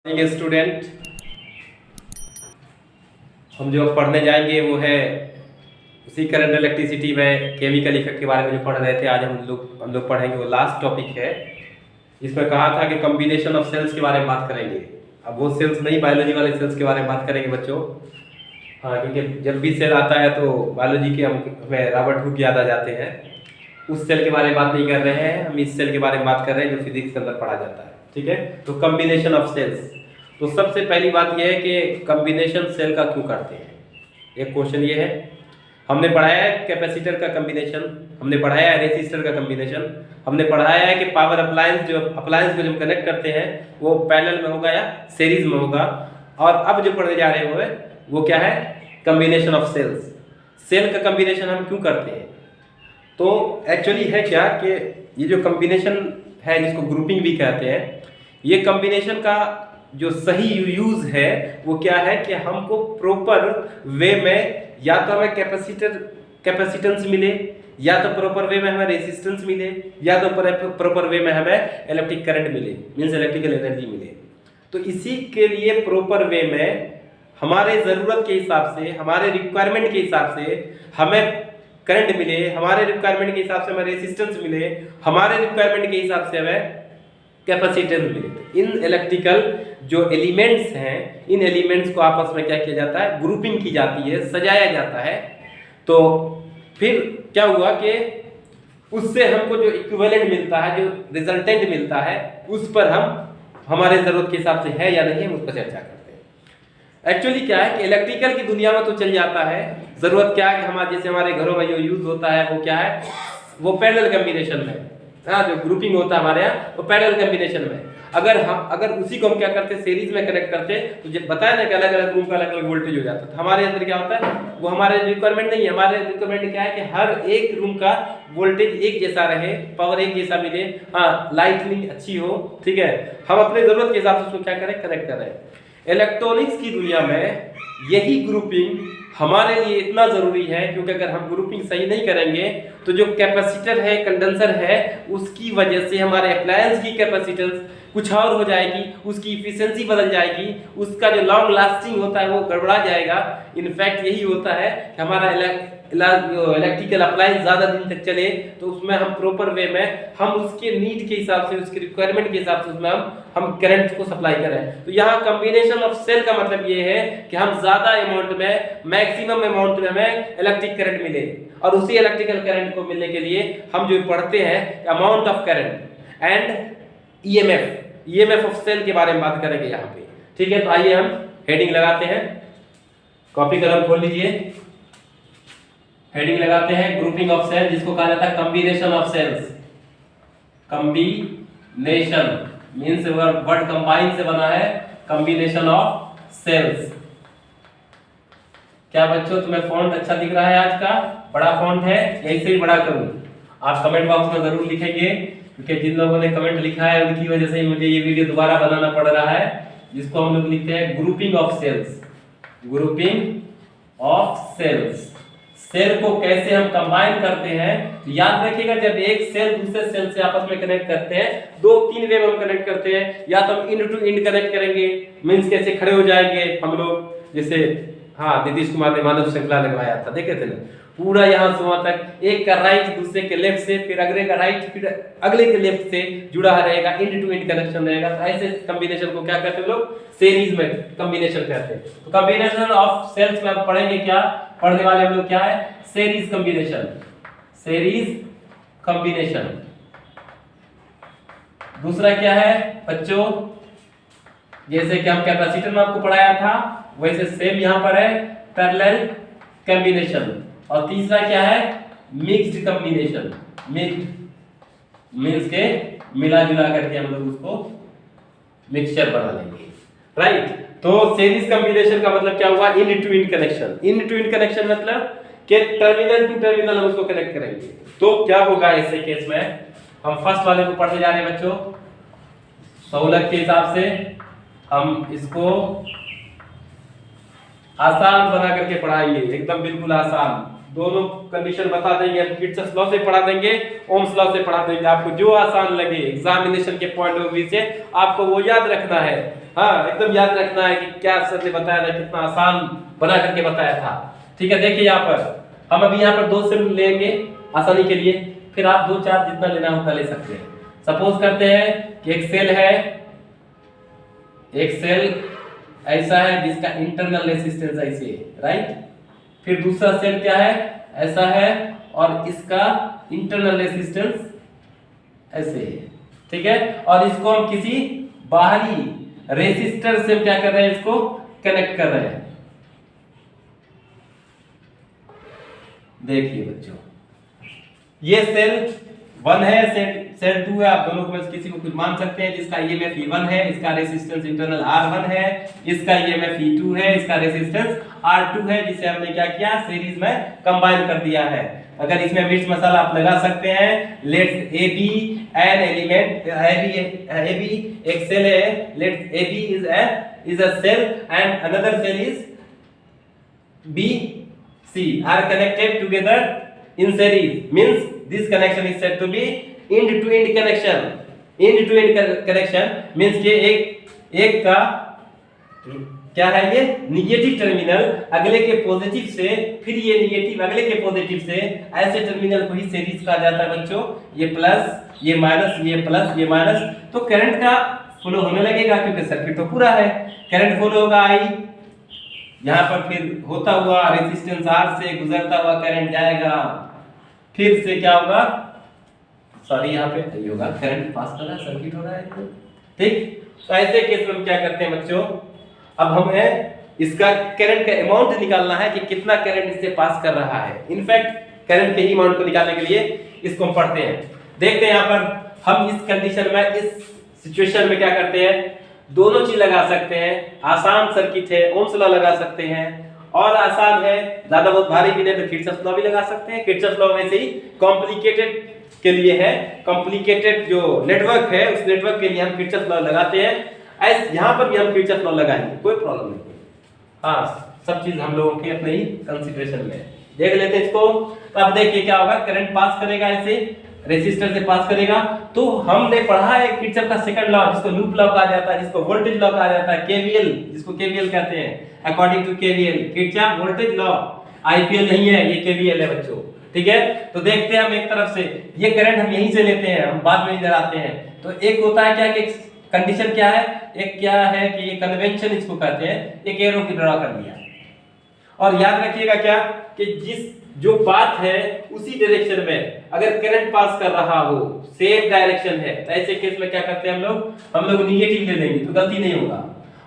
Student, हम जो पढ़ने जाएंगे वो है उसी करंट इलेक्ट्रिसिटी में केमिकल इफेक्ट के बारे में जो पढ़ रहे थे। आज हम लोग पढ़ेंगे वो लास्ट टॉपिक है जिसमें कहा था कि कॉम्बिनेशन ऑफ सेल्स के बारे में बात करेंगे। अब वो सेल्स नहीं, बायोलॉजी वाले सेल्स के बारे में बात करेंगे बच्चों। हाँ, क्योंकि जब भी सेल आता है तो बायोलॉजी के हमें रॉबर्ट हुक याद आ जाते हैं। उस सेल के बारे में बात नहीं कर रहे हैं, हम इस सेल के बारे में बात कर रहे हैं जो फिजिक्स के अंदर पढ़ा जाता है। ठीक है, तो कॉम्बिनेशन ऑफ सेल्स। तो सबसे पहली बात यह है कि कॉम्बिनेशन सेल का क्यों करते हैं। एक क्वेश्चन ये है, हमने पढ़ाया है कैपेसिटर का कॉम्बिनेशन, हमने पढ़ाया है रेसिस्टर का कॉम्बिनेशन, हमने पढ़ाया है कि पावर अप्लायंस को जब कनेक्ट करते हैं वो पैरेलल में होगा या सीरीज में होगा। और अब जो पढ़ने जा रहे हैं वो क्या है, कॉम्बिनेशन ऑफ सेल्स। सेल का कॉम्बिनेशन हम क्यों करते हैं। तो एक्चुअली है क्या कि ये जो कॉम्बिनेशन है जिसको ग्रुपिंग भी कहते हैं, ये कॉम्बिनेशन का जो सही यूज है वो क्या है कि हमको प्रॉपर वे में या तो हमें कैपेसिटेंस मिले, या तो प्रॉपर वे में हमें रेसिस्टेंस मिले, या तो प्रॉपर वे में हमें इलेक्ट्रिक करंट मिले, मींस इलेक्ट्रिकल एनर्जी मिले। तो इसी के लिए प्रॉपर वे में हमारे ज़रूरत के हिसाब से, हमारे रिक्वायरमेंट के हिसाब से हमें करंट मिले, हमारे रिक्वायरमेंट के हिसाब से हमें रेसिस्टेंस मिले, हमारे रिक्वायरमेंट के हिसाब से हमें कैपेसिटेंस मिले। इन इलेक्ट्रिकल जो एलिमेंट्स हैं, इन एलिमेंट्स को आपस में क्या किया जाता है, ग्रुपिंग की जाती है, सजाया जाता है। तो फिर क्या हुआ कि उससे हमको जो इक्विवेलेंट मिलता है, जो रिजल्टेंट मिलता है, उस पर हम हमारे ज़रूरत के हिसाब से है या नहीं है उस पर चर्चा करते हैं। एक्चुअली क्या है कि इलेक्ट्रिकल की दुनिया में तो चल जाता है, ज़रूरत क्या है कि हमारे जैसे हमारे घरों में जो यूज़ होता है वो क्या है, वो पैरेलल कॉम्बिनेशन में। हाँ, जो ग्रुपिंग होता है हमारे यहाँ वो पैरेलल कॉम्बिनेशन में। अगर उसी को हम क्या करते हैं, सीरीज में कनेक्ट करते हैं, तो जब बताया ना कि अलग अलग रूम का अलग अलग वोल्टेज हो जाता है। हमारे अंदर क्या होता है, वो हमारे रिक्वायरमेंट नहीं है। हमारे रिक्वायरमेंट क्या है कि हर एक रूम का वोल्टेज एक जैसा रहे, पावर एक जैसा मिले, हाँ लाइटनिंग अच्छी हो। ठीक है, हम अपने जरूरत के हिसाब से उसको क्या करें, कनेक्ट करें। इलेक्ट्रॉनिक्स की दुनिया में यही ग्रुपिंग हमारे लिए इतना जरूरी है, क्योंकि अगर हम ग्रुपिंग सही नहीं करेंगे तो जो कैपेसिटर है, कंडेंसर है, उसकी वजह से हमारे अप्लायंस की कैपेसिटेंस कुछ और हो जाएगी, उसकी इफिशिएंसी बदल जाएगी, उसका जो लॉन्ग लास्टिंग होता है वो गड़बड़ा जाएगा। इनफैक्ट यही होता है कि हमारा इलेक्ट्रिकल अप्लायंस ज़्यादा दिन तक चले तो उसमें हम प्रॉपर वे में हम उसके नीड के हिसाब से, उसके रिक्वायरमेंट के हिसाब से उसमें हम करंट को सप्लाई करें। तो यहाँ कॉम्बिनेशन ऑफ सेल का मतलब ये है कि हम ज़्यादा अमाउंट में, मैक्सिमम अमाउंट में हमें इलेक्ट्रिक करंट मिले। और उसी इलेक्ट्रिकल करंट को मिलने के लिए हम जो पढ़ते हैं amount of current and EMF of cell के बारे में बात करेंगे यहाँ पे। ठीक है, तो आइए हम हेडिंग लगाते हैं, कॉपी कलम खोल लीजिए, हेडिंग लगाते हैं ग्रुपिंग ऑफ सेल, जिसको कहा जाता है combination of cells. Combination means word combine से बना है, कॉम्बिनेशन ऑफ सेल्स। क्या बच्चों तुम्हें फॉन्ट अच्छा दिख रहा है? आज का बड़ा फॉन्ट है, यही से भी बड़ा करूं? आप कमेंट बॉक्स में जरूर लिखेंगे, क्योंकि जिन लोगों ने कमेंट लिखा है उनकी वजह से ही मुझे ये वीडियो दोबारा बनाना पड़ रहा है, जिसको हम लोग लिखते हैं grouping of cells. Grouping of cells, cell को कैसे हम कंबाइन करते हैं। तो याद रखिएगा, जब एक सेल दूसरे सेल से आपस में कनेक्ट करते हैं, दो तीन वे में हम कनेक्ट करते हैं। या तो हम इंड टू इंड कनेक्ट करेंगे, मींस कैसे खड़े हो जाएंगे हम लोग, जैसे हाँ नीतीश कुमार ने मानव श्रृंखला लगवाया था, देखे थे ना, पूरा यहाँ से वहां तक, एक का राइट दूसरे के लेफ्ट से, फिर अगले का राइट, फिर अगले के लेफ्ट से जुड़ा रहेगा, इंड टू इंड कनेक्शन रहेगा। तो ऐसे कॉम्बिनेशन को क्या कहते हैं लोग, सीरीज में कॉम्बिनेशन कहते हैं। तो कॉम्बिनेशन ऑफ सेल्स में आप पढ़ेंगे क्या, पढ़ने वाले हम लोग क्या है, सीरीज कॉम्बिनेशन। Series combination. दूसरा क्या है बच्चों, जैसे कि हम कैपेसिटर में आपको पढ़ाया था वैसे सेम यहां पर है पैरेलल कॉम्बिनेशन। और तीसरा क्या है, मिक्स्ड कॉम्बिनेशन। मिक्स्ड मींस के मिला जुला करके हम लोग उसको मिक्सचर बना लेंगे, राइट। तो सीरीज कॉम्बिनेशन का मतलब क्या हुआ, end to end connection. End to end connection मतलब कि टर्मिनल टू टर्मिनल हम उसको कनेक्ट करेंगे। तो क्या होगा ऐसे केस में, हम फर्स्ट वाले को पढ़ने जा रहे हैं बच्चों, सहूलत के हिसाब से हम इसको आसान बना करके पढ़ाएंगे, एकदम बिल्कुल आसान। दोनों कंडीशन बता देंगे, किर्चॉफ लॉ से पढ़ा देंगे, ओम्स लॉ से पढ़ा देंगे, आपको जो आसान लगे एग्जामिनेशन के पॉइंट ऑफ व्यू से आपको वो याद रखना है। हाँ एकदम याद रखना है कि क्या सर ने बताया था, कितना आसान बना करके बताया था। ठीक है, देखिए यहाँ पर हम अभी यहाँ पर 2 सेल लेंगे आसानी के लिए, फिर आप 2-4 जितना लेना होगा ले सकते हैं। सपोज करते हैं कि एक सेल है, एक सेल ऐसा है जिसका इंटरनल रेजिस्टेंस ऐसे है, राइट। फिर दूसरा सेल क्या है, ऐसा है और इसका इंटरनल रेजिस्टेंस ऐसे है, ठीक है। और इसको हम किसी बाहरी रेजिस्टर से क्या कर रहे हैं, इसको कनेक्ट कर रहे हैं। देखिए बच्चों, ये सेल 1 है, सेल 2 है, आप दोनों को में किसी को कुछ मान सकते हैं, जिसका ईएमएफ E1 है, इसका रेजिस्टेंस इंटरनल R1 है, इसका ईएमएफ E2 है, इसका रेजिस्टेंस R2 है, जिसे हमने क्या किया, सीरीज में कंबाइन कर दिया है। अगर इसमें मिर्च मसाला आप लगा सकते हैं, let's AB an element, AB एक सेल है, let's AB is a cell and another cell is BC are connected together in series, means this connection is said to be end to end connection. End to end connection means कि एक का क्या है, ये negative terminal अगले के positive से, फिर ये निगेटिव अगले के पॉजिटिव से, ऐसे टर्मिनल को ही सीरीज कहा जाता है बच्चों। ये प्लस, ये माइनस, ये प्लस, ये माइनस, तो करंट का फ्लो होने लगेगा क्योंकि सर्किट तो पूरा है। करंट फ्लो होगा I, यहाँ पर फिर होता हुआ रेजिस्टेंस R से गुजरता हुआ करंट जाएगा, फिर से क्या होगा, सॉरी यहाँ पे ये होगा, करंट पास कर रहा है, सर्किट हो रहा है, ठीक। तो ऐसे केस में हम क्या करते हैं बच्चों, अब हमें इसका करंट का अमाउंट निकालना है कि कितना करंट इससे पास कर रहा है। इनफैक्ट करंट के ही अमाउंट को निकालने के लिए इसको हम पढ़ते हैं। देखते हैं यहाँ पर हम इस कंडीशन में, इस सिचुएशन में क्या करते हैं, दोनों चीज लगा सकते हैं। आसान सर्किट है, ओम्स लॉ लगा सकते हैं, और आसान है, ज्यादा बहुत भारी भी नहीं तो किरचॉफ लॉ भी लगा सकते हैं। किरचॉफ लॉ वैसे ही कॉम्प्लिकेटेड के लिए है, कॉम्प्लिकेटेड जो नेटवर्क है उस नेटवर्क के लिए हम किरचॉफ लॉ लगाते हैं। ऐसे यहाँ पर भी हम किरचॉफ लॉ लगाएंगे, कोई प्रॉब्लम नहीं। हाँ, सब चीज हम लोगों के अपने ही कंसीडरेशन में देख लेते हैं इसको। तो अब देखिए क्या होगा, करंट पास करेगा, ऐसे रेजिस्टर से पास करेगा। तो हमने पढ़ा है किरचॉफ का सेकंड लॉ, जिसको लूप लॉ कहा जाता है, जिसको वोल्टेज लॉ कहा जाता है, केवीएल, जिसको केवीएल कहते हैं, according to KVL, Kirchhoff voltage law. IPL नहीं है, ये केवीएल है बच्चों, ठीक है। तो देखते हैं हम एक तरफ से, ये करंट हम यहीं से लेते हैं, हम बाद में इधर आते हैं। तो एक होता है क्या कि कंडीशन क्या है, एक क्या है कि ये कन्वेंशन इसको कहते हैं, एक एरो की ड्रा कर दिया। और याद रखिएगा क्या कि जिस जो पाथ है उसी डायरेक्शन में अगर करंट पास कर रहा हो, सेम डायरेक्शन है, तो ऐसे केस में क्या करते हैं हम लोग निगेटिव ले लेंगे तो गलती नहीं होगा।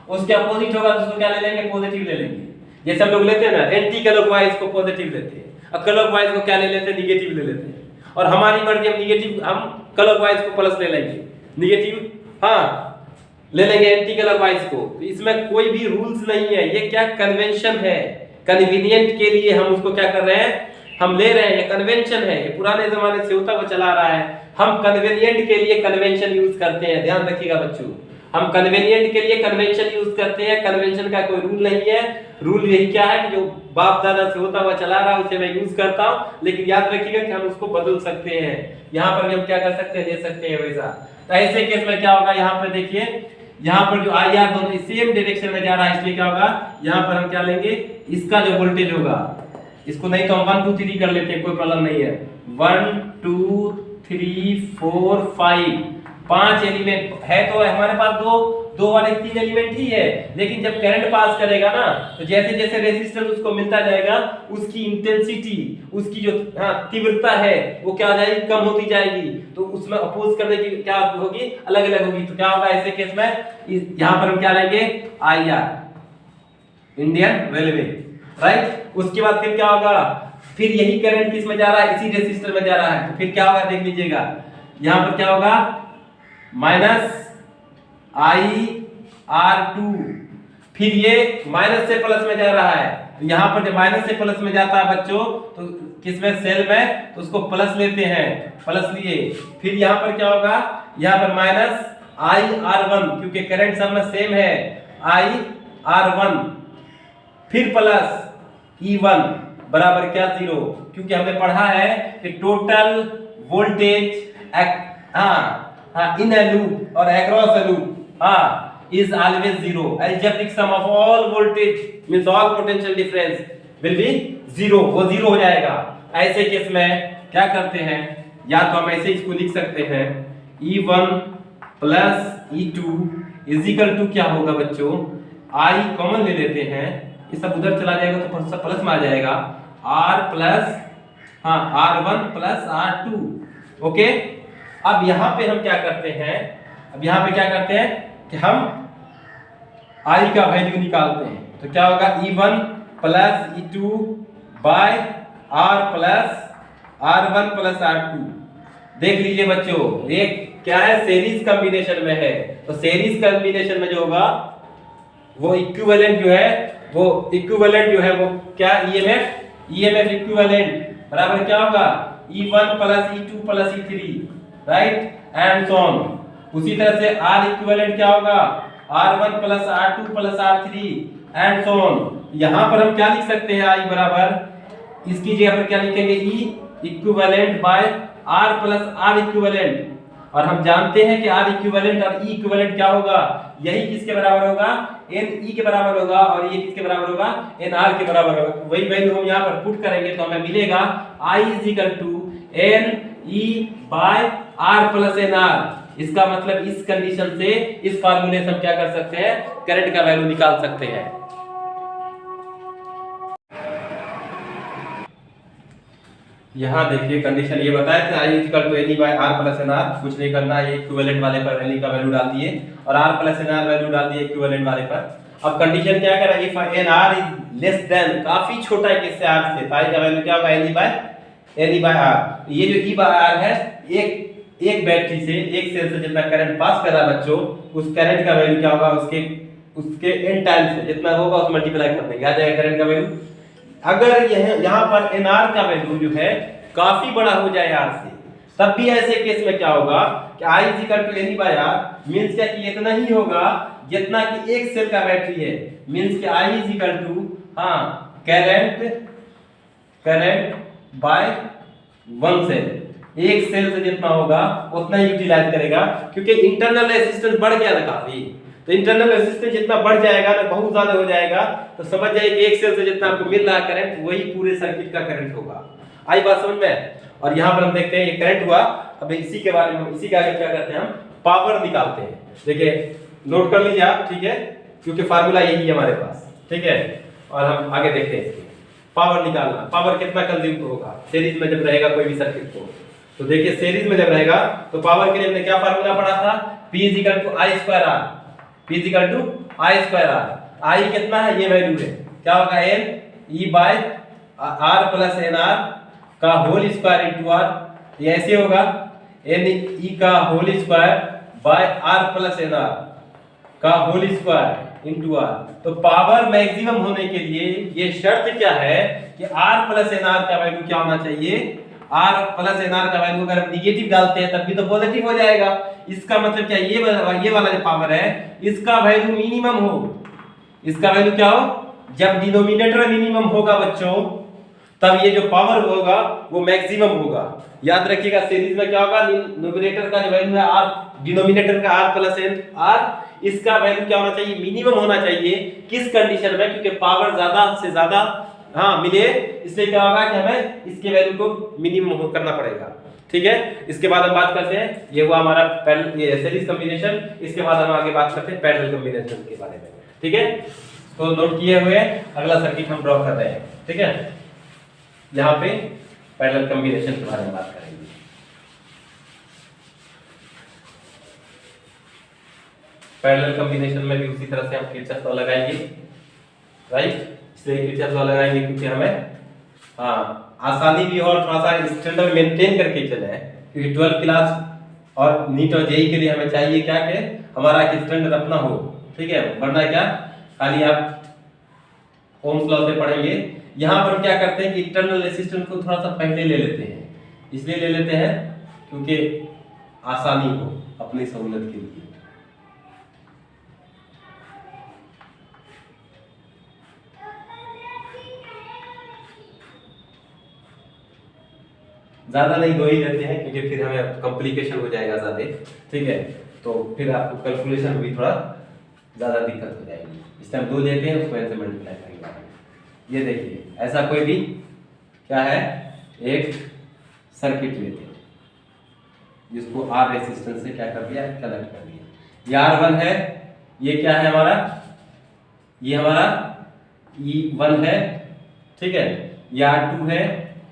उसके अपोजिट होगा तो उसको क्या ले लेंगे, पॉजिटिव ले लेंगे। जैसे हम लोग लेते हैं ना एंटी क्लॉकवाइज को पॉजिटिव लेते हैं, और क्लॉकवाइज को क्या ले लेते हैं, निगेटिव ले लेते हैं। और हमारी मर्जी, हम निगेटिव, हम क्लॉकवाइज को प्लस ले लेंगे, निगेटिव हाँ ले लेंगे एंटी क्लॉकवाइज को। तो इसमें कोई भी रूल्स नहीं है, ये क्या कन्वेंशन है, कन्वीनियंट के लिए हम उसको क्या कर रहे हैं, हम ले रहे हैं, ये कन्वेंशन है, ये पुराने जमाने से होता हुआ चला रहा है। हम कन्वीनियंट के लिए कन्वेंशन यूज करते हैं, ध्यान रखिएगा बच्चों, हम कन्वीनियंट के लिए कन्वेंशन यूज करते हैं। कन्वेंशन का कोई रूल नहीं है, रूल यही क्या है कि जो बाप दादा से होता हुआ चला रहा है उसे मैं यूज करता हूं। लेकिन याद रखिएगा कि हम उसको बदल सकते हैं, यहाँ पर भी हम क्या कर सकते हैं, ले सकते हैं वैसा। तो ऐसे केस में क्या होगा, यहाँ पर देखिए, यहाँ पर जो आई आर दोनों सेम डायरेक्शन में जा रहा है, इसलिए क्या होगा, यहाँ पर हम क्या लेंगे, इसका जो वोल्टेज होगा, इसको नहीं तो हम 1 2 3 कर लेते हैं, कोई प्रॉब्लम नहीं है। 1 2 3 4 5 5 एलिमेंट है, तो हमारे पास दो और 3 एलिमेंट ही है। लेकिन जब करंट पास करेगा ना, तो जैसे जैसे रेजिस्टेंस उसको मिलता जाएगा, उसकी इंटेंसिटी, उसकी जो तीव्रता है वो क्या हो जाएगी, कम होती जाएगी। तो उसमें अपोज करने की क्या होगी, अलग अलग होगी। तो क्या होगा ऐसे केस में, यहाँ पर हम क्या लेंगे, IR, इंडियन रेलवे, राइट। उसके बाद फिर क्या होगा, फिर यही करंट किस में जा रहा है, इसी रेजिस्टर में जा रहा है। तो फिर क्या होगा, देख लीजिएगा, यहाँ पर क्या होगा, माइनस IR2, फिर ये माइनस से प्लस में जा रहा है। तो यहाँ पर जब माइनस से प्लस में जाता है बच्चों, तो किसमें, सेल में, तो उसको प्लस लेते हैं, प्लस लिए। फिर यहाँ पर क्या होगा, यहाँ पर माइनस IR1, क्योंकि करंट सब में सेम है, IR1, फिर प्लस E1 बराबर क्या, 0, क्योंकि हमने पढ़ा है कि total voltage in a loop और across a loop, is always zero. Algebraic sum of all voltage means all potential difference will be zero. वो जीरो हो जाएगा। ऐसे केस में क्या करते हैं, या तो हम ऐसे इसको लिख सकते हैं E1 plus E2 is equal to क्या होगा बच्चों, I कॉमन ले लेते हैं, ये सब उधर चला जाएगा तो सब प्लस में आ जाएगा, R plus R1 plus R2। Okay, अब यहाँ पे हम क्या करते हैं, अब यहाँ पे क्या करते हैं कि हम I का वैल्यू निकालते हैं। तो क्या होगा E1 plus E2 by R plus R1 plus R2। देख लीजिए बच्चों, ये क्या है, सीरीज कॉम्बिनेशन में है, तो सीरीज कॉम्बिनेशन में जो होगा वो इक्विवेलेंट जो है वो क्या, ईएमएफ इक्विवेलेंट बराबर क्या होगा E1 plus E2 plus E3, right, and so on. उसी तरह से R इक्विवेलेंट क्या होगा R1 plus R2 plus R3 and so on. यहाँ पर हम क्या लिख सकते हैं, I बराबर, इसकी जगह पर क्या लिखेंगे, E equivalent by R plus R equivalent, और हम जानते हैं कि R इक्विवेलेंट और E इक्विवेलेंट क्या होगा, यही किसके बराबर होगा, NE के बराबर होगा, और ये किसके बराबर होगा, NR के बराबर होगा। वही वैल्यू हम यहाँ पर पुट करेंगे तो हमें मिलेगा I is equal to NE by R plus NR। इसका मतलब इस कंडीशन से, इस फार्मूले से हम क्या कर सकते हैं, करंट का वैल्यू निकाल सकते हैं। यहाँ देखिए कंडीशन ये बताया था I equal to NE by R plus NR, कुछ नहीं करना, ये इक्विवेलेंट वाले पर NE का वैल्यू डाल दिए और R प्लस NR वैल्यू डाल दिए इक्विवेलेंट वाले पर। अब कंडीशन क्या कह रहा है, if NR is less than, काफी छोटा है किससे, R से, तो I का वैल्यू क्या होगा, NE बाय R। ये जो E बाय R है, एक बैटरी से, एक सेल से जितना करंट पास कर रहा है बच्चों, उस करंट का वैल्यू क्या होगा, उसके n टाइम से जितना होगा उस मल्टीप्लाई कर देंगे, आ जाएगा करंट का वैल्यू। अगर यहाँ पर NR का वैल्यू जो है काफी बड़ा हो जाए R से, तब भी ऐसे केस में क्या होगा कि I is equal to NE by R, means क्या कि इतना ही होगा जितना कि एक सेल का बैटरी है, मींस कि I is equal to current by one cell, एक सेल से जितना होगा उतना ही यूटिलाइज करेगा, क्योंकि इंटरनल रेजिस्टेंस बढ़ गया ना काफी, तो इंटरनल रेजिस्टेंस जितना बढ़ जाएगा ना, बहुत ज्यादा हो जाएगा, तो समझ जाइए कि एक सेल से जितना आपको मिल रहा है करंट, वही पूरे सर्किट का करंट होगा। आई बात समझ में। और यहाँ पर हम देखते हैं ये करंट हुआ। अब इसी के बारे में, इसी के आगे क्या करते हैं, हम पावर निकालते हैं। देखिए नोट कर लीजिए आप, ठीक है, क्योंकि फार्मूला यही है हमारे पास, ठीक है। और हम आगे देखते हैं इसकी पावर निकालना। पावर कितना कंज्यूम होगा सीरीज में जब रहेगा कोई भी सर्किट को, तो देखिए सीरीज में जब रहेगा तो पावर के लिए हमने क्या फार्मूला पढ़ा था, P = I²R, P = I²R। I कितना है, ये वैल्यू है, क्या होगा, NE by R plus NR का होल स्क्वायर इंटू R। ये ऐसे होगा NE का whole square by R plus NR का होल स्क्वायर इंटू R। तो पावर मैक्सिमम होने के लिए ये शर्त क्या है कि R प्लस NR का वैल्यू क्या होना चाहिए, R प्लस NR का वैल्यू अगर हम निगेटिव डालते हैं तब भी तो पॉजिटिव हो जाएगा। इसका मतलब क्या, ये वाला जो पावर है इसका वैल्यू मिनिमम हो। इसका वैल्यू क्या हो, जब डिनोमिनेटर मिनिमम होगा बच्चों, तब ये जो पावर होगा वो मैक्सिमम होगा। याद रखिएगा सीरीज में क्या होगा, न्यूमरेटर का जो वैल्यू है R, डिनोमिनेटर का R प्लस NR, इसका वैल्यू क्या होना चाहिए, मिनिमम होना चाहिए। किस कंडीशन में, क्योंकि पावर ज्यादा से ज्यादा मिले, इसलिए क्या होगा कि हमें इसके वैल्यू को मिनिमम करना पड़ेगा, ठीक है। इसके बाद हम बात करते हैं, ये हुआ हमारा सीरीज कॉम्बिनेशन। इसके बाद हम आगे बात करते हैं पैरेलल कॉम्बिनेशन के बारे में, ठीक है। तो नोट किए हुए अगला सर्किट हम ड्रॉ कर रहे हैं, ठीक है। यहाँ पे पैरेलल कॉम्बिनेशन के बारे में बात करेंगे। पैरेलल कॉम्बिनेशन में भी उसी तरह से हम किरचॉफ लॉ लगाएंगे, राइट। इसलिए किरचॉफ लॉ लगाएंगे क्योंकि हमें आसानी भी और थोड़ा सा स्टैंडर्ड मेंटेन करके चले, क्योंकि 12 क्लास और नीट और जेई के लिए हमें चाहिए क्या कि हमारा एक स्टैंडर्ड अपना हो, ठीक है। वरना क्या खाली आप ओम्स लॉ से पढ़ेंगे। यहाँ पर क्या करते हैं कि इंटरनल रेजिस्टेंस को थोड़ा सा पहले ले लेते हैं, इसलिए ले लेते हैं क्योंकि आसानी हो अपनी सहूलियत के लिए। ज्यादा नहीं, दो ही लेते हैं क्योंकि फिर हमें कॉम्प्लिकेशन हो जाएगा ज्यादा, ठीक है। तो फिर आपको कैलकुलेशन भी थोड़ा ज़्यादा दिक्कत हो जाएगी। इस टाइम 2 लेते हैं, उसको ऐसे मल्टीप्लाई करेंगे। ये देखिए ऐसा कोई भी क्या है, एक सर्किट लेते हैं जिसको आर रेसिस्टेंस से क्या कर दिया, कनेक्ट कर दिया। ये R1 है, ये क्या है हमारा, ये हमारा E1 है, ठीक है, ये R2 है।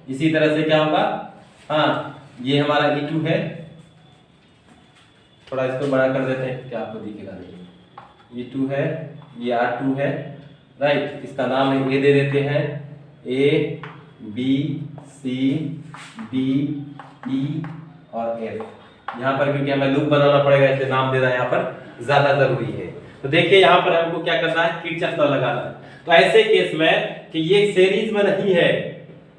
इसी तरह से क्या होगा, हाँ ये हमारा E2 है। थोड़ा इसको बड़ा कर देते हैं, क्या आपको दिखेगा नहीं। E2 है, ये R2 है, राइट। इसका नाम है ए दे देते हैं, A B C D E और F। यहाँ पर क्योंकि हमें लूप बनाना पड़ेगा इसलिए नाम देना यहाँ पर ज्यादा जरूरी है। तो देखिए यहाँ पर हमको क्या करना है, किरचॉफ लॉ लगाना है। तो ऐसे केस में कि ये सीरीज में नहीं है,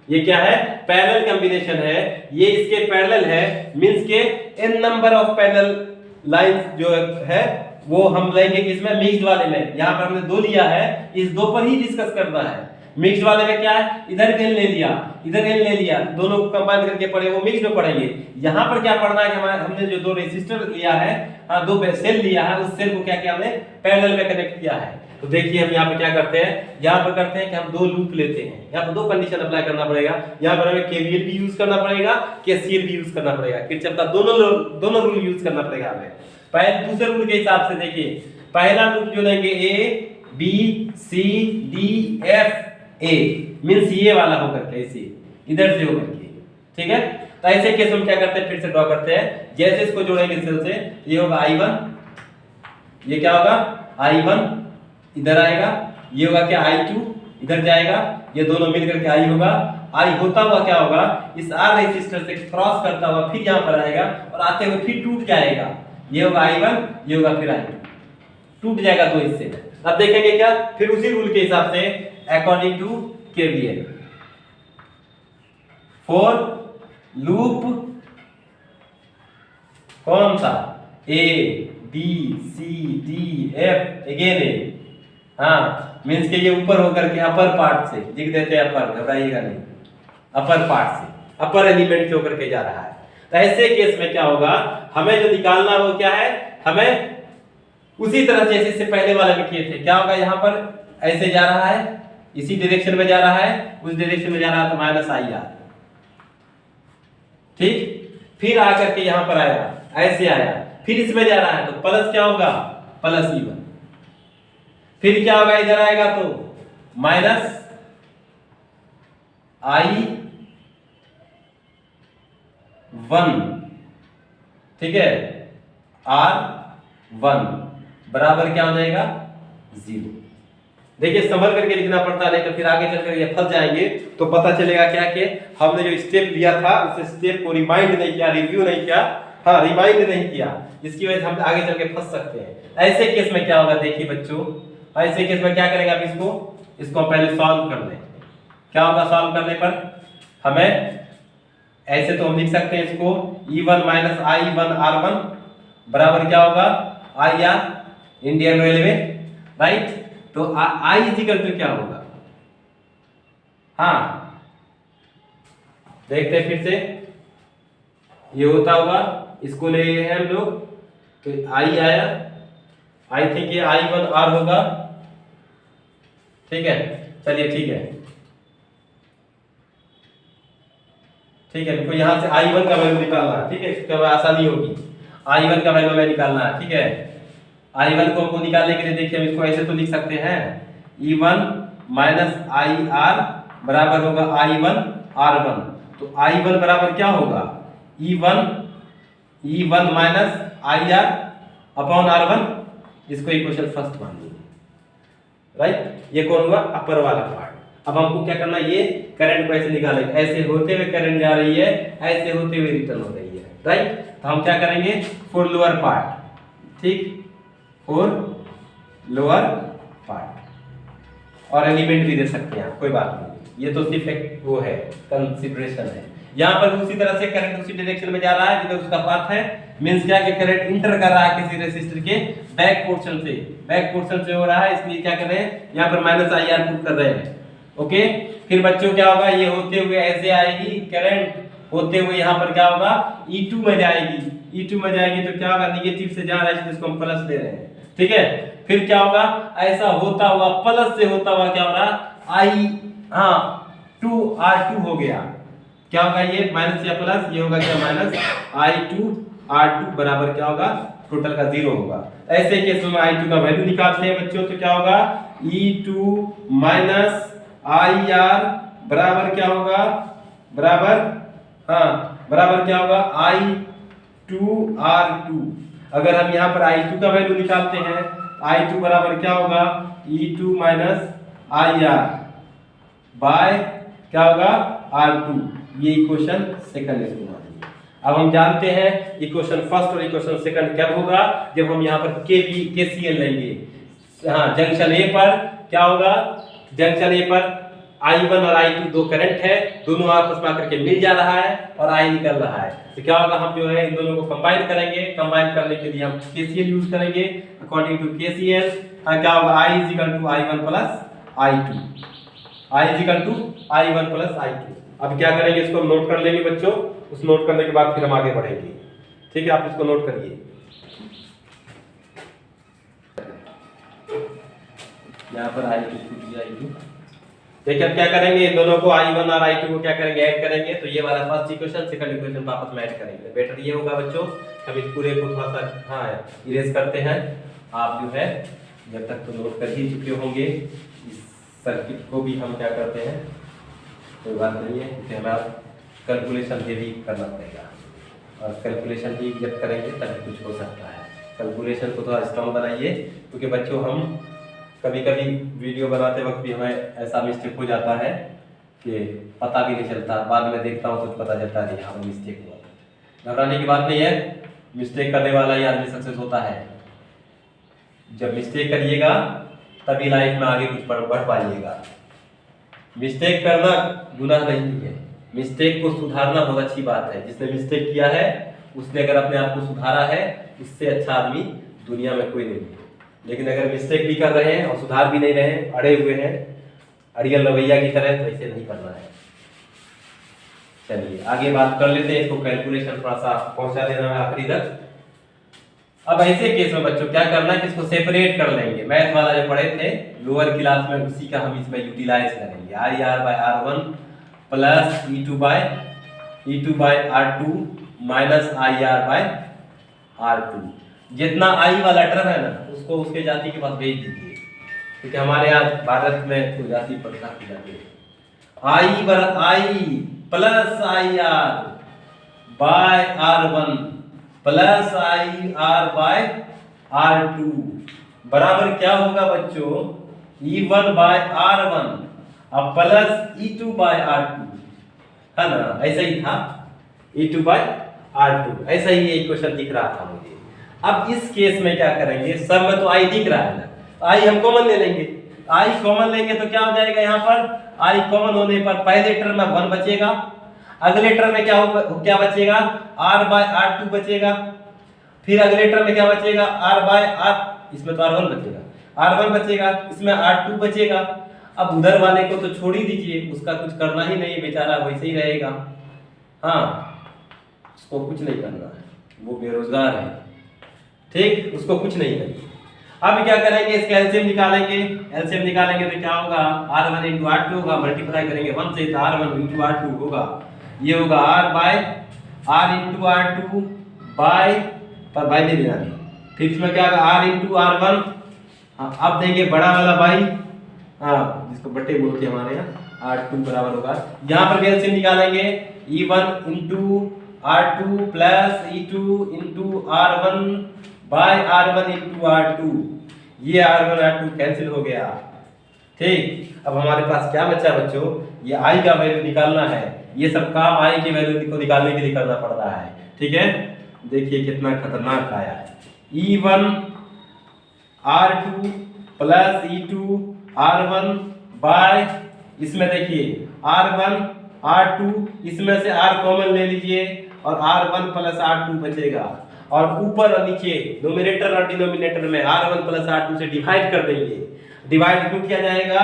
ये क्या है, पैरेलल कॉम्बिनेशन है, ये इसके पैरेलल है, मींस के n number of parallel lines जो है वो हम लेंगे किसमें, मिक्स्ड वाले में। यहाँ पर हमने 2 लिया है, इस 2 पर ही डिस्कस करना है। मिक्स्ड वाले में क्या है, इधर n ले लिया, इधर n ले लिया, दोनों को कंबाइन करके पढ़े, वो मिक्स्ड में पढ़ेंगे। यहाँ पर क्या पढ़ना है कि हमने जो 2 रेसिस्टर लिया है, हाँ 2 सेल लिया है, उस सेल को क्या किया हमने, पैरेलल में कनेक्ट किया है। तो देखिए हम यहाँ पे क्या करते हैं, यहाँ पर करते हैं कि हम 2 लूप लेते हैं। यहाँ पर 2 कंडीशन अप्लाई करना पड़ेगा। यहाँ पर हमें केवीएल भी यूज करना पड़ेगा, केसीएल भी यूज करना पड़ेगा, किरचॉफ का दोनों रूल यूज करना पड़ेगा हमें। पहले दूसरे रूल के हिसाब से देखिए, पहला लूप जो लेंगे A B C D F A, means ये वाला होकर के ऐसे इधर से होकर के, ठीक है। तो ऐसे केस में क्या करते हैं, फिर से ड्रॉ करते हैं। जैसे इसको जोड़ेंगे सेल से, ये होगा I1, ये क्या होगा I1, इधर आएगा, ये होगा क्या I2, इधर जाएगा, ये दोनों मिलकर के I होगा। I होता हुआ क्या होगा, इस R रेजिस्टर से क्रॉस करता हुआ फिर यहाँ पर आएगा और आते हुए फिर टूट जाएगा। ये होगा I1, ये होगा फिर I2, टूट जाएगा 2 हिस्से। अब देखेंगे क्या, फिर उसी रूल के हिसाब से according to KVL for loop कौन सा, A B C D F again A, हाँ मींस के ये ऊपर होकर के अपर पार्ट से लिख देते हैं, अपर, घबराइएगा नहीं, अपर पार्ट से, अपर एलिमेंट से होकर के जा रहा है। तो ऐसे केस में क्या होगा, हमें जो निकालना वो क्या है, हमें उसी तरह जैसे इससे पहले वाले में किए थे। क्या होगा, यहाँ पर ऐसे जा रहा है, इसी डायरेक्शन में जा रहा है, उस डायरेक्शन में जा रहा है, तो -IR, ठीक। फिर आकर के यहाँ पर आया, ऐसे आया, फिर इसमें जा रहा है तो प्लस क्या होगा, +E1। फिर क्या होगा, इधर आएगा तो -I1, ठीक है, R1 बराबर क्या हो जाएगा, 0। देखिए संभल करके लिखना पड़ता है, नहीं तो फिर आगे चलकर ये फंस जाएंगे। तो पता चलेगा क्या कि हमने जो स्टेप लिया था उस स्टेप को रिमाइंड नहीं किया, रिव्यू नहीं किया, हाँ रिमाइंड नहीं किया, जिसकी वजह से हम आगे चल के फंस सकते हैं। ऐसे केस में क्या होगा, देखिए बच्चों, ऐसे केस में क्या करेंगे, आप इसको पहले सॉल्व कर लें। क्या होगा सॉल्व करने पर, हमें ऐसे तो हम लिख सकते हैं इसको, E1 - I1 R1 बराबर क्या होगा, IR, इंडियन रेलवे, राइट। तो I इक्वल टू क्या होगा, हाँ देखते हैं फिर से, ये होता होगा, इसको ले हैं हम लोग, तो I आया, आई थिंक ये I1 R होगा, ठीक है। चलिए ठीक है, ठीक है, हमको यहाँ से I1 का वैल्यू निकालना है, ठीक है, इसके बाद आसानी होगी। I1 का वैल्यू हमें निकालना है, ठीक है। I1 को हमको निकालने के लिए देखिए हम इसको ऐसे तो लिख सकते हैं, E1 - IR बराबर होगा I1 R1। तो I1 बराबर क्या होगा, E1 - IR अपॉन R1, इसको इक्वेशन फर्स्ट मान लीजिए, राइट। ये कौन हुआ, अपर वाला पार्ट। अब हमको क्या करना है, ये करंट को ऐसे निकालेंगे, ऐसे होते हुए करंट जा रही है, ऐसे होते हुए रिटर्न हो रही है, राइट। तो हम क्या करेंगे, फॉर लोअर पार्ट, ठीक, फॉर लोअर पार्ट, और एलिमेंट भी दे सकते हैं, कोई बात नहीं, ये तो सिर्फ एक वो है, कंसीडरेशन है। यहाँ पर उसी तरह से करंट उसी डायरेक्शन में जा रहा है जिधर उसका पाथ है, मींस क्या कि करंट इंटर कर रहा है किसी रेसिस्टर के बैक पोर्शन से हो रहा है, इसलिए क्या कर रहे हैं, यहाँ पर -IR पुट कर रहे हैं, ओके। फिर बच्चों क्या होगा, ये होते हुए ऐसे आएगी करंट, होते हुए यहाँ पर क्या होगा, E2 में जाएगी, E2 में जाएगी तो क्या होगा, निगेटिव से जा रहा है इसको हम प्लस ले रहे हैं, ठीक है। फिर क्या होगा, ऐसा होता हुआ प्लस से होता हुआ क्या हो रहा, आई 2r2 हो गया। क्या होगा ये, माइनस या प्लस, ये होगा क्या माइनस i2r2 बराबर क्या होगा, टोटल का 0 होगा। ऐसे केस में i2 का वैल्यू निकालते हैं बच्चों, तो क्या होगा e2 माइनस ir बराबर क्या होगा, बराबर बराबर क्या होगा i2r2। अगर हम यहाँ पर i2 का वैल्यू निकालते हैं, i2 बराबर क्या होगा e2 माइनस ir बाय क्या होगा r2। ये इक्वेशन सेकंड इसको मानिए। अब हम जानते हैं इक्वेशन फर्स्ट और इक्वेशन सेकंड कब होगा, जब हम यहाँ पर केसीएल लेंगे। जंक्शन ए पर क्या होगा, जंक्शन ए पर I1 और I2 दो करंट है, दोनों आपस में आकर के मिल जा रहा है और I निकल रहा है। तो क्या होगा, हम जो है इन दोनों को कंबाइन करेंगे। कंबाइन करने के लिए हम KCL यूज करेंगे। अकॉर्डिंग टू KCL क्या होगा, I is equal to I1 plus I2, I is equal to I1 plus I2। अब क्या करेंगे, इसको नोट कर लेंगे बच्चों। उस नोट करने के बाद फिर हम आगे बढ़ेंगे। ठीक है, आप इसको नोट करिए। यहाँ पर I2 देखिए अब क्या करेंगे, इन दोनों को I1 और I2 को क्या करेंगे, ऐड करेंगे। तो ये वाला फर्स्ट इक्वेशन सेकंड इक्वेशन वापस में ऐड करेंगे। बेटर ये होगा बच्चों, हम इस पूरे को थोड़ा सा इरेज करते हैं। आप जो है जब तक तो नोट कर ही चुके होंगे। इस सर्किट को भी हम क्या करते हैं, कोई बात नहीं है, इसे हमें कैलकुलेशन भी करना पड़ेगा और कैलकुलेशन भी जब करेंगे तभी कुछ हो सकता है। कैलकुलेशन को थोड़ा स्ट्रॉन्ग बनाइए, क्योंकि बच्चों हम कभी कभी वीडियो बनाते वक्त भी हमें ऐसा मिस्टेक हो जाता है कि पता भी नहीं चलता, बाद में देखता हूँ तो पता चलता नहीं हाँ मिस्टेक हुआ। घबराने की बात नहीं है, मिस्टेक करने वाला ही आदमी सक्सेस होता है। जब मिस्टेक करिएगा तभी लाइफ में आगे कुछ बढ़ पाइएगा। मिस्टेक करना गुनाह नहीं है, मिस्टेक को सुधारना बहुत अच्छी बात है। जिसने मिस्टेक किया है उसने अगर अपने आप को सुधारा है, उससे अच्छा आदमी दुनिया में कोई नहीं है। लेकिन अगर मिस्टेक भी कर रहे हैं और सुधार भी नहीं रहे हैं, अड़े हुए हैं अड़ियल रवैया की तरह, तो ऐसे नहीं करना है। चलिए आगे बात कर लेते हैं। इसको कैलकुलेशन थोड़ा सा पहुंचा देना है आखिरी तक। अब ऐसे केस में बच्चों क्या करना है कि इसको सेपरेट कर लेंगे। मैथ वाला जो पढ़े थे लोअर क्लास में, उसी का हम इसमें यूटिलाइज करेंगे। IR/R1 plus E2 bye R2 minus IR/R2। जितना आई वाला टर्म है ना, उसको उसके जाति के पास भेज दीजिए, क्योंकि हमारे यहाँ भारत में तो जाति प्रथा की जाती है। I plus IR by R1 plus IR/R2 बराबर क्या होगा बच्चों, E1 बाय R1 अब प्लस E2 बाय R2, है ना। ऐसा ही था, E2 बाय R2 ऐसा ही ये इक्वेशन दिख रहा था मुझे। अब इस केस में क्या करेंगे, सब में तो I दिख रहा है ना, I हम कॉमन ले लेंगे। I कॉमन लेंगे तो क्या हो जाएगा, यहाँ पर I कॉमन होने पर पहले टर्म में 1 बचेगा, अगले टर्म में क्या बचेगा, R/R2 बचेगा। फिर अगले टर्म में क्या बचेगा, R/R, इसमें तो R1 बचेगा, R1 बचेगा, इसमें R2 बचेगा। अब उधर वाले को तो छोड़ ही दीजिए, उसका कुछ करना ही नहीं, बेचारा वैसे ही रहेगा। उसको कुछ नहीं करना है, वो बेरोजगार है, ठीक, उसको कुछ नहीं करिए। अब क्या करेंगे, इसका एलसीएम निकालेंगे। एलसीएम निकालेंगे तो क्या होगा, R1 × R2 होगा, मल्टीप्लाई करेंगे 1 से तो R1 × R2 होगा, ये होगा R × R2 बाय पर बाय ले लेना। फिर इसमें क्या होगा, R × R1। अब देंगे बड़ा वाला बाई, जिसको बट्टे बोलते हैं हमारे यहाँ, R2 बराबर होगा, यहाँ पर भी एलसीएम निकालेंगे, E1 × R2 plus E2 × R1 bye R1 × R2। ये R1 R2 कैंसिल हो गया, ठीक। अब हमारे पास क्या बचा बच्चों, ये I का वैल्यू निकालना है। ये सब काम I की वैल्यू को निकालने के लिए करना पड़ रहा है, ठीक है। देखिए कितना खतरनाक आया है, E1 R2 plus E2 R1 bye, इसमें देखिए R1 R2, इसमें से R कॉमन ले लीजिए और R1 प्लस R2 बचेगा, और ऊपर और नीचे नोमिनेटर और डिनोमिनेटर में R1 प्लस R2 से डिवाइड कर देंगे। डिवाइड क्यों किया जाएगा,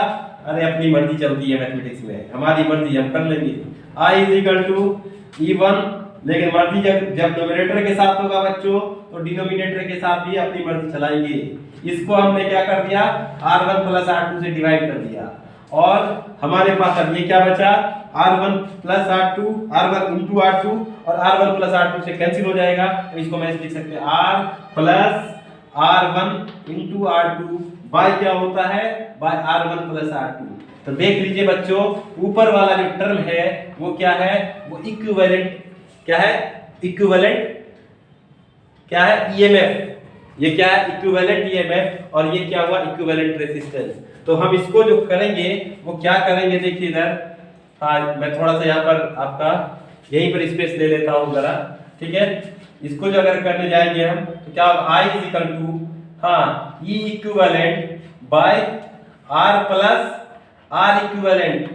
अरे अपनी मर्जी चलती है मैथमेटिक्स में, हमारी मर्जी हम कर लेंगे। I = E1 लेकिन मर्जी जब जब न्यूमरेटर के साथ होगा बच्चों तो डिनोमिनेटर के साथ भी अपनी मर्जी चलाएंगे। इसको हमने क्या कर दिया, R1 प्लस R2 से डिवाइड कर दिया और हमारे पास अब ये क्या बचा, R1 plus R2, R1 into R2 और R1 प्लस R2 से कैंसिल हो जाएगा। तो इसको मैं लिख सकते हैं R plus R1 into R2 bye क्या होता है, बाय R1 प्लस R2। तो देख लीजिए बच्चों, ऊपर वाला जो टर्म है वो क्या है, वो इक्विवेलेंट क्या है, इक्विवेलेंट क्या है, ईएमएफ। ये क्या है, इक्विवेलेंट ईएमएफ और ये क्या हुआ, इक्विवेलेंट रेजिस्टेंस। तो हम इसको जो करेंगे वो क्या करेंगे, देखिए इधर, हाँ मैं थोड़ा सा यहाँ पर आपका यहीं पर स्पेस ले लेता हूँ जरा, ठीक है। इसको जो अगर करने जाएंगे हम तो क्या होगा, I इज इक्वल टू हाँ E equivalent by R plus R equivalent.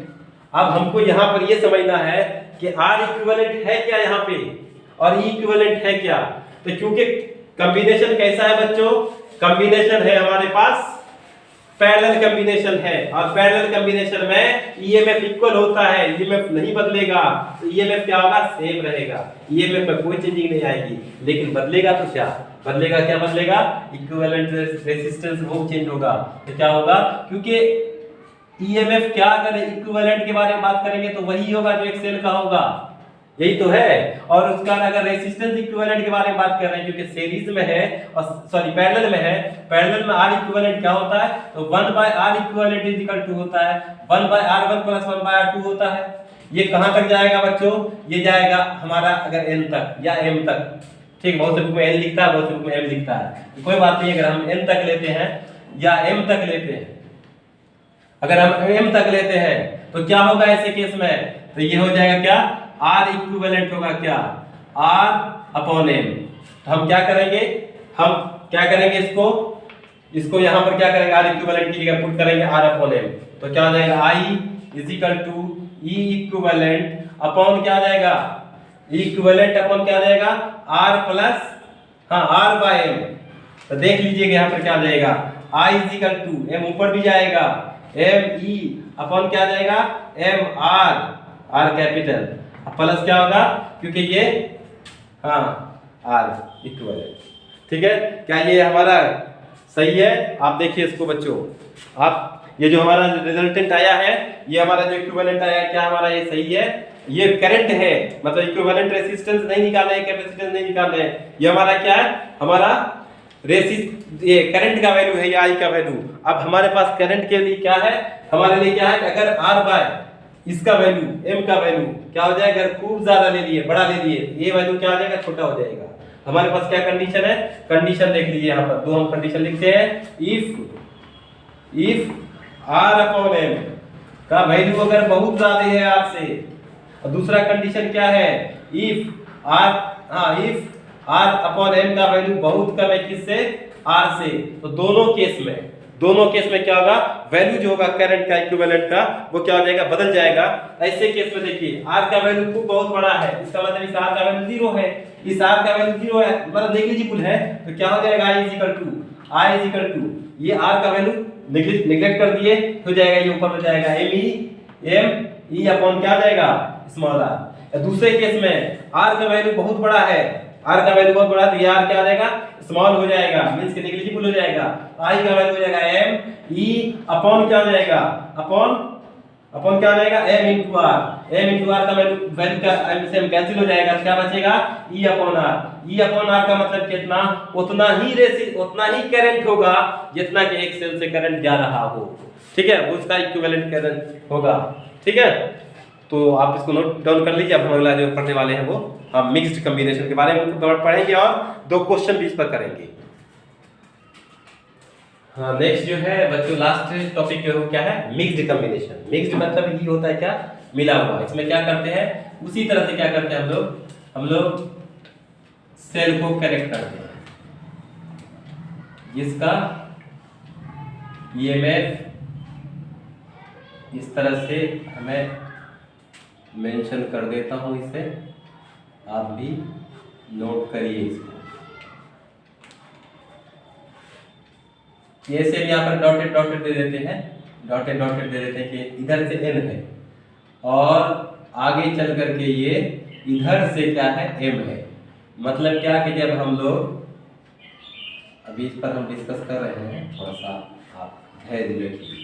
अब हमको यहाँ पर ये समझना है कि R इक्विवेलेंट है क्या यहाँ पे और E इक्विवेलेंट है क्या। तो क्योंकि कॉम्बिनेशन कैसा है बच्चों, कॉम्बिनेशन है हमारे पास पैरेलल कॉम्बिनेशन है और पैरेलल कॉम्बिनेशन में ईएमएफ इक्वल होता है, ईएमएफ नहीं बदलेगा। तो ईएमएफ क्या होगा, सेम रहेगा, ईएमएफ में कोई चेंजिंग नहीं आएगी। लेकिन बदलेगा तो क्या बदलेगा, क्या बदलेगा, इक्विवेलेंट रेजिस्टेंस वो चेंज होगा। तो क्या होगा, क्योंकि ईएमएफ क्या, अगर इक्विवेलेंट के बारे में बात करेंगे तो वही होगा जो एक सेल का होगा, यही तो है। और उसका अगर रेजिस्टेंस इक्विवेलेंट के बारे में बात कर रहे हैं, क्योंकि सीरीज में है और सॉरी पैरेलल में है, पैरेलल में R इक्विवेलेंट क्या होता है, तो 1/R equivalent is equal to होता है 1/R1 प्लस 1/R2 होता है। ये कहां तक जाएगा बच्चों, ये जाएगा हमारा अगर n तक या m तक, ठीक। बहुत से बुक में n लिखता है, बहुत से बुक में m लिखता है, तो कोई बात नहीं। अगर हम n तक लेते हैं या m तक लेते हैं, अगर हम m तक लेते हैं तो क्या होगा ऐसे केस में, तो ये हो जाएगा क्या, R इक्विवेलेंट होगा क्या, R अपॉन M। तो हम क्या करेंगे, हम क्या करेंगे, इसको यहाँ पर क्या करेंगे, R इक्विवेलेंट की जगह पुट करेंगे R अपॉन M। तो क्या हो जाएगा, I is equal to E equivalent upon क्या आ जाएगा, इक्विवेलेंट अपॉन क्या आ जाएगा, R प्लस हाँ R बाय M। तो देख लीजिएगा यहाँ पर क्या आ जाएगा, I is equal to M ऊपर भी जाएगा, M E अपॉन क्या आ जाएगा, M R कैपिटल प्लस क्या होगा, क्योंकि ये हाँ R इक्विवेलेंट, ठीक है। क्या ये हमारा सही है, आप देखिए इसको बच्चों, आप ये जो हमारा रिजल्टेंट आया है, ये हमारा जो इक्विवेलेंट आया है, क्या हमारा ये सही है, ये करंट है, मतलब इक्विवेलेंट रेजिस्टेंस नहीं निकाले हैं, कैपेसिटेंस नहीं निकाले हैं, ये हमारा क्या है, हमारा ये करंट का वैल्यू है, ये I का वैल्यू। अब हमारे पास करंट के लिए क्या है, हमारे लिए क्या है, अगर R बाय इसका वैल्यू M का वैल्यू क्या हो जाएगा, अगर खूब ज्यादा ले लिए, बड़ा ले लिए, ये वैल्यू क्या हो जाएगा, छोटा हो जाएगा। हमारे पास क्या कंडीशन है, कंडीशन देख लीजिए, यहाँ पर दो हम कंडीशन लिखते हैं, इफ R अपॉन M का वैल्यू अगर बहुत ज्यादा है R से, और दूसरा कंडीशन क्या है, इफ R अपॉन M का वैल्यू बहुत कम है किससे, R से। तो दोनों केस में क्या होगा, वैल्यू जो होगा करंट का इक्विवेलेंट का वो क्या हो जाएगा, बदल जाएगा। ऐसे केस में देखिए R का वैल्यू खूब बहुत बड़ा है, इसका मतलब इस R का वैल्यू 0 है, इस R का वैल्यू 0 है, मतलब नेग्लिजिबल है। तो क्या हो जाएगा, I इज इक्वल टू ये R का वैल्यू नेग्लेक्ट कर दिए, हो जाएगा ये ऊपर में जाएगा M E अपॉन क्या हो जाएगा, स्मॉल r। दूसरे केस में R का वैल्यू बहुत बड़ा है, R का वैल्यू बहुत बड़ा है, तो ये R क्या हो जाएगा, स्मॉल हो जाएगा, मींस कि नेग्लिजिबल हो जाएगा। I का वैल्यू हो जाएगा M E अपॉन क्या हो जाएगा, अपॉन क्या हो जाएगा, M इंटू R का वैल्यू का सेम कैंसिल हो जाएगा, क्या बचेगा, E अपॉन R का मतलब कितना, उतना ही करंट होगा जितना कि एक सेल से करंट जा रहा हो, ठीक है, वो उसका इक्विवेलेंट करंट होगा, ठीक है। तो आप इसको नोट डाउन कर लीजिए। अब हम अगला जो पढ़ने वाले हैं वो हम मिक्स्ड कॉम्बिनेशन के बारे में पढ़ेंगे और 2 क्वेश्चन भी इस पर करेंगे। हाँ, नेक्स्ट जो है बच्चों लास्ट टॉपिक जो क्या है, मिक्स्ड कॉम्बिनेशन। मिक्स्ड मतलब ये होता है क्या, मिला हुआ। इसमें क्या करते हैं, उसी तरह से क्या करते हैं हम लोग सेल को कनेक्ट करते हैं, जिसका ईएमएफ इस तरह से हमें मेंशन कर देता हूं, इसे आप भी नोट करिए इसको। ये से यहाँ पर डॉटेड दे देते हैं, डॉटेड दे देते हैं कि इधर से n है और आगे चल करके ये इधर से क्या है m है। मतलब क्या कि जब हम लोग अभी इस पर हम डिस्कस कर रहे हैं, थोड़ा सा आप धैर्य रखिए,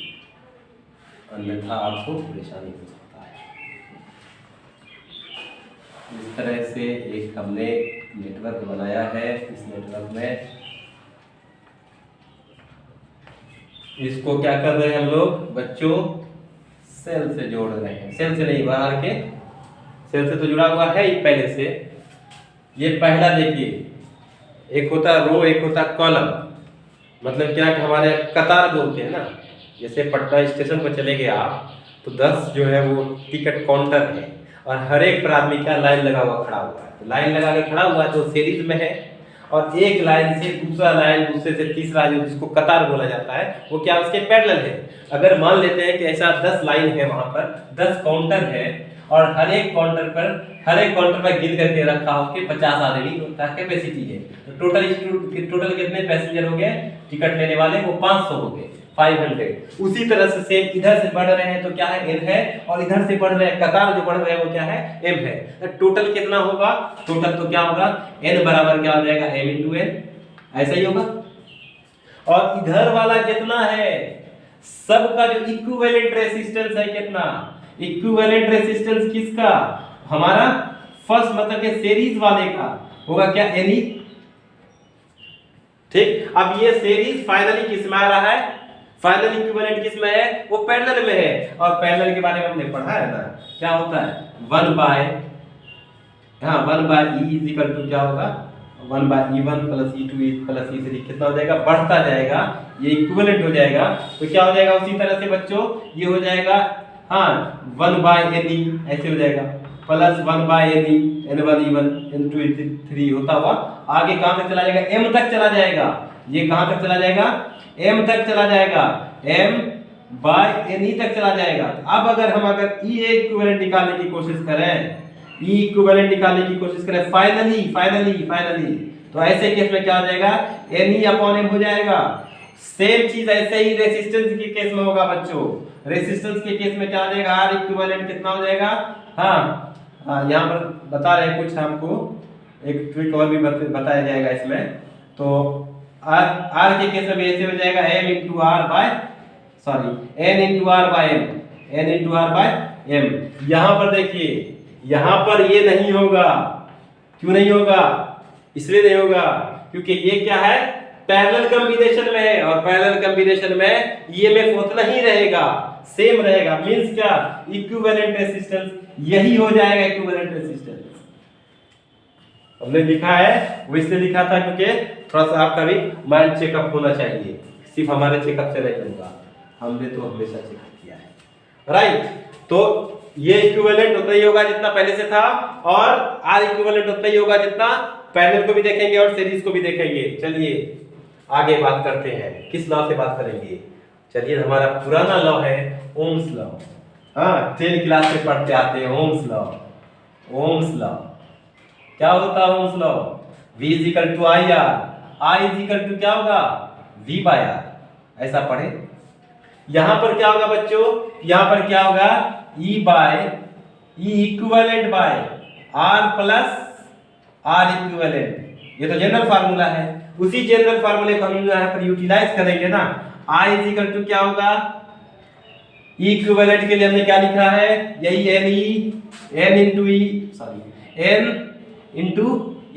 अन्यथा आपको परेशानी हो सकता है। इस तरह से एक हमने नेटवर्क बनाया है। इस नेटवर्क में इसको क्या कर रहे हैं हम लोग बच्चों, सेल से जोड़ रहे हैं। सेल से नहीं, बाहर के सेल से तो जुड़ा हुआ है ही पहले से। ये पहला देखिए, एक होता रो, एक होता कॉलम। मतलब क्या कि हमारे कतार बोलते हैं ना, जैसे पटना स्टेशन पर चले गए आप तो 10 जो है वो टिकट काउंटर है और हर एक पर आदमी क्या लाइन लगा हुआ खड़ा हुआ है। तो लाइन लगा के खड़ा हुआ है तो सीरीज में है, और एक लाइन से दूसरा लाइन, दूसरे से तीसरा, जो जिसको कतार बोला जाता है, वो क्या उसके पैरेलल है। अगर मान लेते हैं कि ऐसा 10 लाइन है, वहां पर 10 काउंटर है और हर एक काउंटर पर गिन करके रखा हो कि 50 आदमी का कैपेसिटी है, तो टोटल कितने पैसेंजर हो गए टिकट लेने वाले, वो 500 हो गए, 500। उसी तरह से सेम इधर से बढ़ रहे हैं तो क्या है n है, और इधर से बढ़ रहे हैं, कतार जो बढ़ रहे हैं वो क्या है m है। तो टोटल कितना होगा, टोटल तो क्या होगा n बराबर क्या हो जाएगा m इंटू n, ऐसा ही होगा। और इधर वाला कितना है, सबका जो इक्विवेलेंट रेजिस्टेंस है कितना, इक्विवेलेंट रेजिस्टेंस किसका, हमारा फर्स्ट मतलब के सीरीज वाले का होगा क्या ne। ठीक, अब ये सीरीज फाइनली किस में आ रहा है, फाइनल इक्विवेलेंट किस में है, वो पैरेलल में है। और पैरेलल के बारे में हमने पढ़ा है ना, क्या होता है 1 बाय e इज इक्वल टू क्या होगा 1 bye e1 plus e2 plus e3, कितना हो जाएगा, बढ़ता जाएगा, ये इक्विवेलेंट हो जाएगा। तो क्या हो जाएगा उसी तरह से बच्चों, ये हो जाएगा 1 बाय ne, ऐसे हो जाएगा, plus 1 bye ne, n1 e1 n2 e3 होता हुआ आगे कहां तक चला जाएगा, m तक चला जाएगा। ये कहां तक चला जाएगा, m तक चला जाएगा, m बाय ne तक चला जाएगा। अब अगर हम E इक्विवेलेंट निकालने की कोशिश करें, E इक्विवेलेंट निकालने की कोशिश करें फाइनली, तो ऐसे केस में क्या हो जाएगा, ne अपॉन m हो जाएगा। सेम चीज ऐसे ही रेजिस्टेंस के केस में होगा बच्चों। रेजिस्टेंस के केस में क्या हो जाएगा, R इक्विवेलेंट कितना हो जाएगा, यहाँ पर बता रहे हैं कुछ, हमको एक ट्रिक और भी बताया जाएगा इसमें। तो R के केस में ऐसे हो जाएगा m into R by n into R by m। यहाँ पर देखिए, यहाँ पर ये नहीं होगा, क्यों नहीं होगा, इसलिए नहीं होगा क्योंकि ये क्या है, पैरेलल कॉम्बिनेशन में है, और पैरेलल कॉम्बिनेशन में ईएमएफ उतना ही रहेगा, सेम रहेगा। मींस क्या, इक्विवेलेंट रेजिस्टेंस यही हो जाएगा इक्विवेलेंट रेजिस्टेंस। हमने लिखा है, वो इसलिए लिखा था क्योंकि थोड़ा सा आपका भी माइंड चेकअप होना चाहिए, सिर्फ हमारे चेकअप से नहीं होगा, हमने तो हमेशा चेकअप किया है, राइट। तो ये इक्विवेलेंट उतना ही होगा जितना पहले से था, और आर इक्विवेलेंट उतना ही होगा जितना, पैरेलल को भी देखेंगे और सीरीज को भी देखेंगे। चलिए आगे बात करते हैं, किस लॉ से बात करेंगे। चलिए, हमारा पुराना लॉ है ओम्स लॉ। 10 क्लास में पढ़ते आते हैं ओम्स लॉ। क्या होता है Ohm's law, V is equal to I R, I is equal to क्या होगा V बाय R, ऐसा पढ़े। यहां पर क्या होगा बच्चों, यहां पर क्या होगा E equivalent by R plus R equivalent. ये तो जनरल फार्मूला है, उसी जनरल फार्मूले को हम यहाँ पर यूटिलाइज करेंगे ना। I इज इक्वल टू क्या होगा, E इक्विवेलेंट के लिए हमने क्या लिखा है, यही n into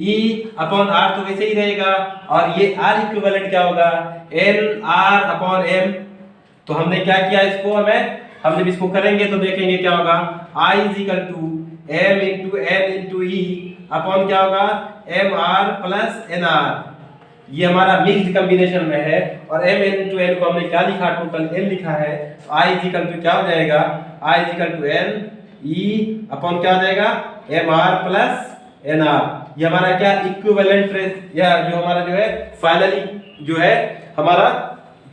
E upon R, तो वैसे ही रहेगा। और ये R इक्विवेलेंट क्या होगा, n R अपॉन m। तो हमने क्या किया इसको, हम जब इसको करेंगे तो देखेंगे क्या होगा, I is equal to m into n into E upon क्या होगा m R plus n R। ये हमारा मिक्स्ड कॉम्बिनेशन में है, और m इंटू n को हमने क्या लिखा, टोटल n लिखा है। तो I इज इक्वल टू क्या हो जाएगा, I is equal to n E upon क्या हो जाएगा m R plus n R। ये हमारा क्या इक्विवेलेंट रेस, या जो हमारा जो है फाइनली जो है हमारा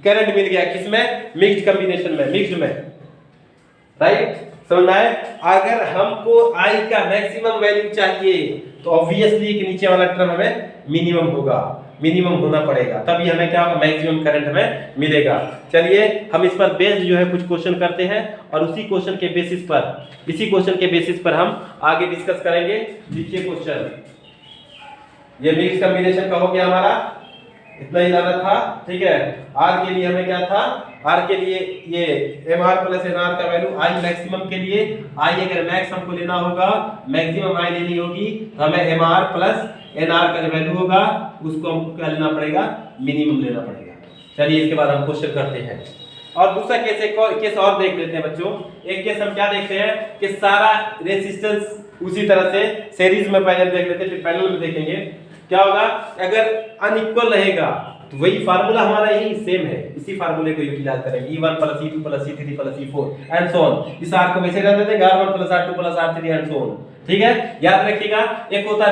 करंट मिल गया, किसमें, मिक्स्ड कॉम्बिनेशन में, मिक्स्ड में, राइट। समझ में आए। अगर हमको I का मैक्सिमम वैल्यू चाहिए तो ऑब्वियसली कि नीचे वाला टर्म हमें मिनिमम होगा। मिनिमम होना पड़ेगा, तभी हमें क्या होगा, मैक्सिमम करंट हमें मिलेगा। चलिए हम इस पर बेस्ड जो है कुछ क्वेश्चन करते हैं और इसी क्वेश्चन के बेसिस पर हम आगे डिस्कस करेंगे। देखिए क्वेश्चन, ये मिक्स कॉम्बिनेशन का हो गया हमारा, इतना ही लाना था, ठीक है। आर के लिए हमें क्या था, आर के लिए ये M R plus N R का वैल्यू, आई मैक्सिमम के लिए, आई अगर मैक्स हमको लेना होगा, मैक्सिमम आई लेनी होगी, तो हमें M R plus N R का जो वैल्यू होगा उसको हमको क्या लेना पड़ेगा, मिनिमम लेना पड़ेगा। चलिए इसके बाद हम क्वेश्चन करते हैं और दूसरा केस, एक और केस और देख लेते हैं बच्चों। एक केस हम क्या देखते हैं कि सारा रेजिस्टेंस उसी तरह से सीरीज में पहले देख लेते हैं, फिर पैरेलल में देखेंगे क्या होगा। अगर अनइक्वल रहेगा तो वही फार्मूला हमारा यही सेम है, इसी फार्मूले को यूटिलाइज करेंगे, E1 + E2 + E3 + E4 and so on. इस R को वैसे रहने देंगे, R1 + R2 + R3 and so on, ठीक है। याद रखिएगा, एक होता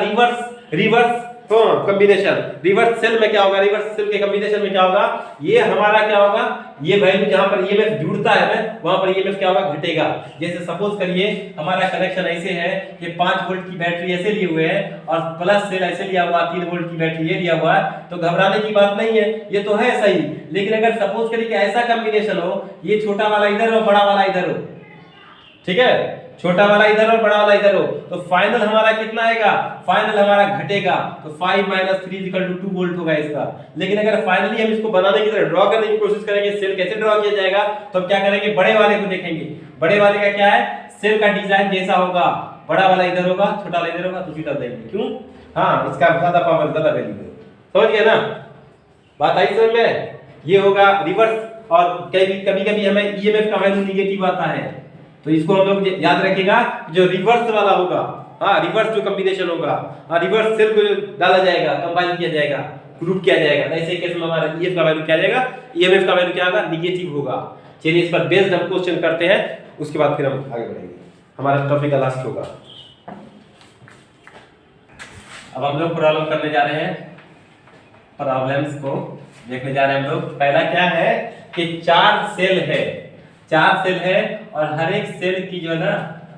रिवर्स कॉम्बिनेशन। रिवर्स सेल में क्या होगा, रिवर्स सेल के कॉम्बिनेशन में क्या होगा, ये हमारा क्या होगा, ये वैल्यू जहां पर ईएमएफ जुड़ता है ना, वहां पर ईएमएफ क्या होगा, घटेगा। जैसे सपोज करिए हमारा कनेक्शन ऐसे है कि 5 वोल्ट की बैटरी ऐसे लिए हुए है और प्लस सेल ऐसे लिया हुआ, 3 वोल्ट की बैटरी ये लिया हुआ है, तो घबराने की बात नहीं है, ये तो है सही। लेकिन अगर सपोज करिए कि ऐसा कॉम्बिनेशन हो, ये छोटा वाला इधर हो, बड़ा वाला इधर हो, ठीक है, छोटा वाला इधर और बड़ा वाला इधर हो, तो फाइनल हमारा कितना आएगा, फाइनल हमारा घटेगा, तो 5 - 3 = 2 वोल्ट होगा इसका। लेकिन अगर फाइनली हम इसको बनाने की तरह ड्रॉ करने की कोशिश करेंगे, सेल कैसे ड्रॉ किया जाएगा, तो हम क्या करेंगे, बड़े वाले को देखेंगे। बड़े वाले का क्या है, सेल का डिजाइन जैसा होगा, बड़ा वाला इधर होगा, छोटा वाला इधर होगा, तो सीधा देंगे। क्यों, हाँ, इसका ज्यादा पावर, ज्यादा वैल्यू है। समझ गए ना, बात आई समझ में। ये होगा रिवर्स, और कभी-कभी हमें ईएमएफ का वैल्यू नेगेटिव आता है, तो इसको हम लोग याद रखिएगा, जो रिवर्स वाला होगा, हाँ, रिवर्स जो कॉम्बिनेशन होगा, हाँ, रिवर्स सेल को डाला जाएगा, कंबाइन किया जाएगा, ग्रुप किया जाएगा, तो ऐसे केस में हमारा ईएफ का वैल्यू क्या जाएगा, ईएमएफ का वैल्यू क्या होगा, नेगेटिव होगा। चलिए इस पर बेस्ड हम क्वेश्चन करते हैं, उसके बाद फिर हम आगे बढ़ेंगे, हमारा टॉपिक का लास्ट होगा। अब हम लोग प्रॉब्लम करने जा रहे हैं, प्रॉब्लम्स को देखने जा रहे हैं हम लोग। पहला क्या है कि 4 सेल है और हर एक सेल की जो है ना,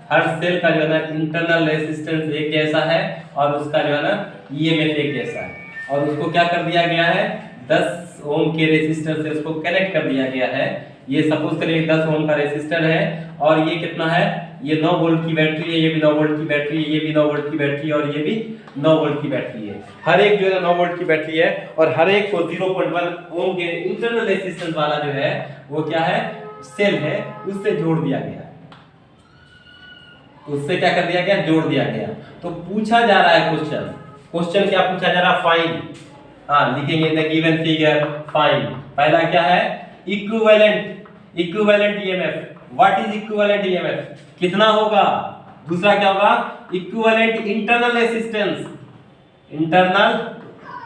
हर सेल का जो है ना इंटरनल रेजिस्टेंस एक जैसा है और उसका जो है ना ईएमएफ एक जैसा है, और उसको क्या कर दिया गया है, 10 ओम के रेजिस्टर से उसको कनेक्ट कर दिया गया है। ये सपोज करिए 10 ओम का रेजिस्टर है और ये कितना है, ये 9 वोल्ट की बैटरी है, ये भी 9 वोल्ट की बैटरी है, ये भी 9 वोल्ट की बैटरी है और ये भी 9 वोल्ट की बैटरी है। हर एक जो है 9 वोल्ट की बैटरी है और हर एक को 0.1 ओम के इंटरनल रेजिस्टेंस वाला जो है वो क्या है, सेल है, उससे जोड़ दिया गया, उससे क्या कर दिया गया, जोड़ दिया गया। तो पूछा जा रहा है क्वेश्चन क्या पूछा जा रहा है, फाइंड, हाँ, लिखेंगे द गिवन फिगर फाइंड। पहला क्या है, equivalent EMF, what is equivalent EMF, कितना होगा। दूसरा क्या होगा, इक्विवेलेंट इंटरनल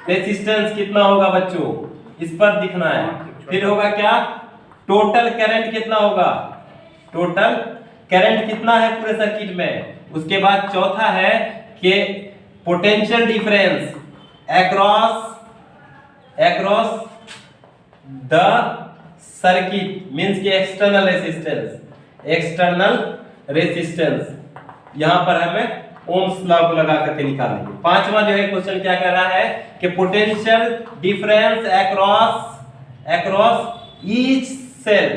रेजिस्टेंस कितना होगा बच्चों, इस पर दिखना है। फिर होगा क्या, टोटल करंट कितना होगा, टोटल करंट कितना है पूरे सर्किट में। उसके बाद चौथा है कि potential difference across the circuit, means कि एक्सटर्नल रेजिस्टेंस, यहां पर हमें ओम्स लॉ को लगा करके निकालेंगे। पांचवा जो है क्वेश्चन क्या कह रहा है कि potential difference across each cell,